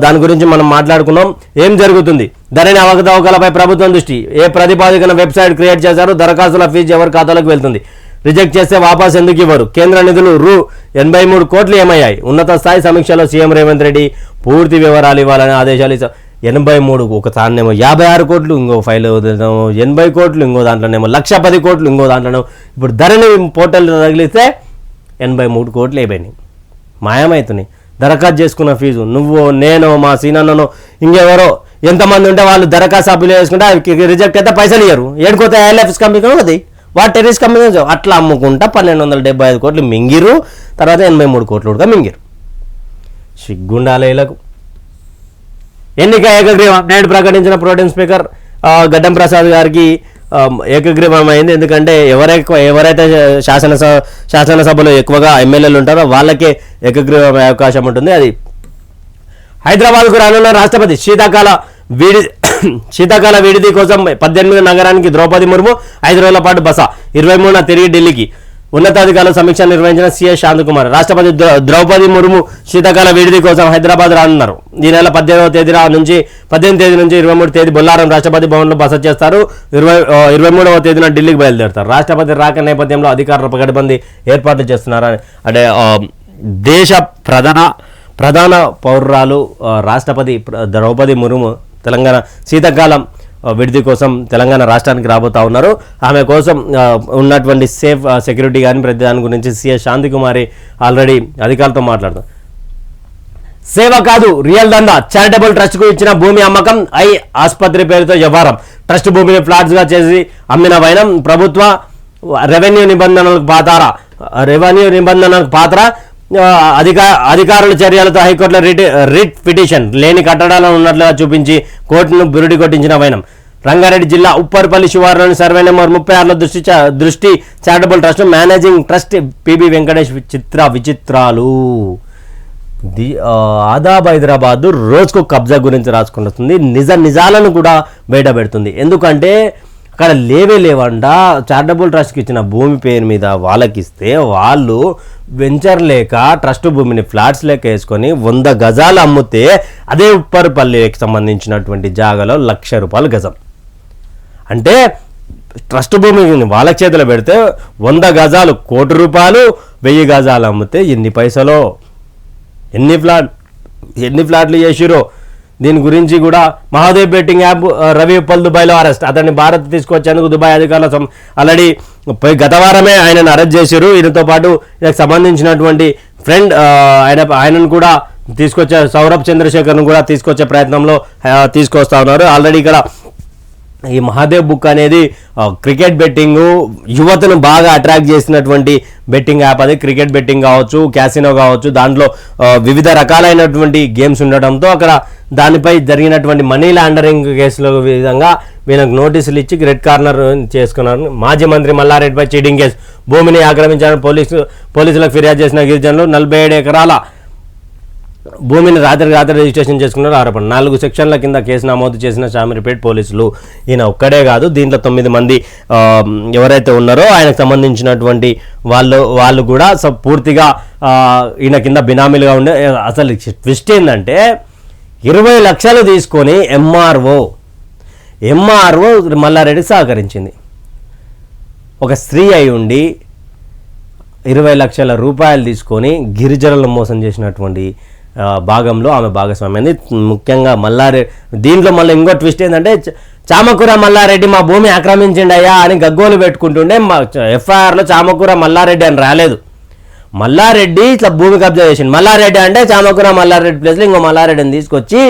దాని గురించి మనం మాట్లాడుకున్నాం. ఏం జరుగుతుంది? ధరణి అవకతవకలపై ప్రభుత్వం దృష్టి. ఏ ప్రతిపాదికన వెబ్సైట్ క్రియేట్ చేశారు? దరఖాస్తుల ఫీజు ఎవరి ఖాతాలోకి వెళ్తుంది? రిజెక్ట్ చేస్తే వాపస్ ఎందుకు ఇవ్వరు? కేంద్ర నిధులు రూ. 83 కోట్లు ఏమయ్యాయి? ఉన్నత స్థాయి సమీక్షలో సీఎం రేవంత్ రెడ్డి పూర్తి వివరాలు ఇవ్వాలని ఆదేశాలు ఇచ్చారు. 83 ఒక దాంట్లోనేమో 56 కోట్లు, ఇంకో ఫైల్ 80 కోట్లు, ఇంకో దాంట్లోనేమో 110 కోట్లు, ఇంకో దాంట్లోనేమో ఇప్పుడు ధరణి పోర్టల్ తగిలిస్తే 83 కోట్లు అయిపోయినాయి, మాయమవుతున్నాయి. దరఖాస్తు చేసుకున్న ఫీజు నువ్వు, నేను, మా సీనన్నను, ఇంకెవరో ఎంతమంది ఉంటే వాళ్ళు దరఖాస్తు అప్లై చేసుకుంటే రిజెక్ట్ అయితే పైసలు ఇయ్యరు. ఏడుకోతే ఐఎల్ఎఫ్ఎస్ కంపెనీ ఉంది, వాటి టెర్రరిస్ కంపెనీ అట్లా అమ్ముకుంటా 1275 కోట్లు మింగిరు. తర్వాత 83 కోట్లు కూడా మింగిరు. సిగ్గుండాలి వీళ్ళకు. ఎన్నిక ఏకగ్రీవం. నేడు ప్రకటించిన ప్రోటెం స్పీకర్ గడ్డం ప్రసాద్ గారికి ఏకగ్రీవం అయింది. ఎందుకంటే ఎవరైతే శాసనసభలో ఎక్కువగా ఎమ్మెల్యేలు ఉంటారో వాళ్ళకే ఏకగ్రీవం అవకాశం ఉంటుంది. అది హైదరాబాద్కు రానున్న రాష్ట్రపతి శీతాకాల విడిది కోసం 18 నగరానికి ద్రౌపది ముర్ము 5 రోజుల పాటు బస. 23న తిరిగి ఢిల్లీకి. ఉన్నతాధికారుల సమీక్ష నిర్వహించిన సిఎస్ శాంతకుమార్. రాష్ట్రపతి ద్రౌపది ముర్ము శీతాకాల విడిది కోసం హైదరాబాద్ రానున్నారు. ఈ నెల 18వ తేదీ నుంచి 23 తేదీ బొల్లారం రాష్ట్రపతి భవన్లో బస చేస్తారు. 23వ తేదీన ఢిల్లీకి బయలుదేరుతారు. రాష్ట్రపతి రాక నేపథ్యంలో అధికారులు పకడ్బందీ ఏర్పాట్లు చేస్తున్నారని అంటే దేశ ప్రధాన పౌరురాలు రాష్ట్రపతి ద్రౌపది ముర్ము తెలంగాణ శీతాకాలం విడిది కోసం తెలంగాణ రాష్ట్రానికి రాబోతా ఉన్నారు. ఆమె కోసం ఉన్నటువంటి సేఫ్ సెక్యూరిటీ కానీ ప్రతి దాని గురించి సిఎస్ శాంతికుమారి ఆల్రెడీ అధికారులతో మాట్లాడుతారు. సేవ కాదు రియల్ దందా. చారిటబుల్ ట్రస్ట్కు ఇచ్చిన భూమి అమ్మకం. ఆసుపత్రి పేరుతో వ్యవహారం. ట్రస్ట్ భూమిని ఫ్లాట్స్గా చేసి అమ్మిన వైనం. ప్రభుత్వ రెవెన్యూ నిబంధనలకు పాత్ర. అధికారుల చర్యలతో హైకోర్టులో రిట్ పిటిషన్. లేని కట్టడాలను ఉన్నట్లుగా చూపించి కోర్టును బురుడి కొట్టించిన వైనం. రంగారెడ్డి జిల్లా ఉప్పర్పల్లి శివారులోని సర్వే నెంబర్ 36లో Drishti charitable trust managing trust PB Venkatesh విచిత్రాలు. ఆదాబ్ హైదరాబాద్ రోజుకు కబ్జా గురించి రాసుకుంటుంది. నిజాలను కూడా బయట పెడుతుంది. ఎందుకంటే అక్కడ లేవంట. చారిటబుల్ ట్రస్ట్కి ఇచ్చిన భూమి పేరు మీద వాళ్ళకి ఇస్తే వాళ్ళు వెంచర్ లేక ట్రస్ట్ భూమిని ఫ్లాట్స్ లేక వేసుకొని 100 గజాలు అమ్మితే అదే ఉప్పర్పల్లికి సంబంధించినటువంటి జాగాలో ₹1,00,000 గజం. అంటే ట్రస్ట్ భూమిని వాళ్ళ చేతిలో పెడితే 100 గజాలు ₹1,00,000, 1000 గజాలు అమ్మితే ఎన్ని పైసలో, ఎన్ని ఫ్లాట్లు చేసిరో. దీని గురించి కూడా మహాదేవ్ బెట్టింగ్ యాప్ రవి ఉప్పల్ దుబాయ్లో అరెస్ట్. అతన్ని భారత్ తీసుకొచ్చేందుకు దుబాయ్ అధికారులు ఆల్రెడీ గత వారమే ఆయనను అరెస్ట్ చేశారు. ఈయనతో పాటు ఈయనకు సంబంధించినటువంటి ఫ్రెండ్ ఆయనను కూడా తీసుకొచ్చే సౌరభ్ చంద్రశేఖర్ను కూడా తీసుకొచ్చే ప్రయత్నంలో తీసుకొస్తా ఉన్నారు. ఆల్రెడీ ఇక్కడ ఈ మహాదేవ్ బుక్ అనేది క్రికెట్ బెట్టింగ్ యువతను బాగా అట్రాక్ట్ చేసినటువంటి బెట్టింగ్ యాప్. అది క్రికెట్ బెట్టింగ్ కావచ్చు, క్యాసినో కావచ్చు, దాంట్లో వివిధ రకాలైనటువంటి గేమ్స్ ఉండడంతో అక్కడ దానిపై జరిగినటువంటి మనీ లాండరింగ్ కేసుల విధంగా వీళ్ళకి నోటీసులు ఇచ్చి రెడ్ కార్నర్ చేసుకున్నారు. మాజీ మంత్రి మల్లారెడ్డిపై చీటింగ్ కేసు, భూమిని ఆక్రమించాలని పోలీసులకు ఫిర్యాదు చేసిన గిరిజనులు 47 ఎకరాల భూమిని రాత్రి రిజిస్ట్రేషన్ చేసుకున్నారు ఆరోపణ. 4 సెక్షన్ల కింద కేసు నమోదు చేసిన శామీర్పేట పోలీసులు. ఈయన ఒక్కడే కాదు, దీంట్లో 9 మంది ఎవరైతే ఉన్నారో ఆయనకు సంబంధించినటువంటి వాళ్ళు కూడా పూర్తిగా ఈయన కింద బినామీలుగా ఉండే. అసలు ట్విస్ట్ ఏంటంటే 20 లక్షలు తీసుకొని ఎంఆర్ఓ మల్లారెడ్డికి సహకరించింది. ఒక స్త్రీ అయి ఉండి 20 లక్షల రూపాయలు తీసుకొని గిరిజనులను మోసం చేసినటువంటి భాగంలో ఆమె భాగస్వామ్యాన్ని. ముఖ్యంగా మల్లారెడ్డి దీంట్లో మళ్ళీ ఇంకో ట్విస్ట్ ఏంటంటే చామకూర మల్లారెడ్డి మా భూమి ఆక్రమించిండయ్యా అని గగ్గోలు పెట్టుకుంటుండే ఎఫ్ఐఆర్లో చామకూర మల్లారెడ్డి అని రాలేదు. మల్లారెడ్డి ఇట్లా భూమి కబ్జా చేసిండు. మల్లారెడ్డి అంటే చామకూర మల్లారెడ్డి ప్లేస్లో ఇంకో మల్లారెడ్డిని తీసుకొచ్చి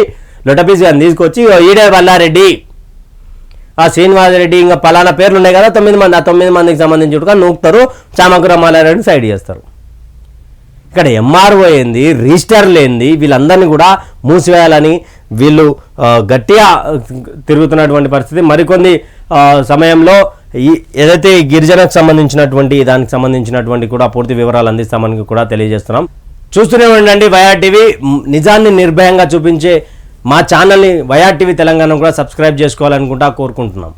లొటపీస్ గారిని తీసుకొచ్చి ఈడే మల్లారెడ్డి, ఆ శ్రీనివాసరెడ్డి, ఇంకా పలానా పేర్లు ఉన్నాయి కదా 9 మంది, ఆ 9 మందికి సంబంధించి నూపుతారు, చామకూర మల్లారెడ్డిని సైడ్ చేస్తారు. ఇక్కడ ఎంఆర్ఓ ఏంది, రిజిస్టర్లు ఏంది, వీళ్ళందరినీ కూడా మూసివేయాలని వీళ్ళు గట్టిగా తిరుగుతున్నటువంటి పరిస్థితి. మరికొన్ని సమయంలో ఏదైతే గిరిజనకు సంబంధించినటువంటి దానికి సంబంధించినటువంటి కూడా పూర్తి వివరాలు అందిస్తామని కూడా తెలియజేస్తున్నాం. చూస్తూనే ఉండండి వైఆర్ టీవీ. నిజాన్ని నిర్భయంగా చూపించే మా ఛానల్ని వైఆర్ టీవీ తెలంగాణ కూడా సబ్స్క్రైబ్ చేసుకోవాలనుకుంటా కోరుకుంటున్నాం.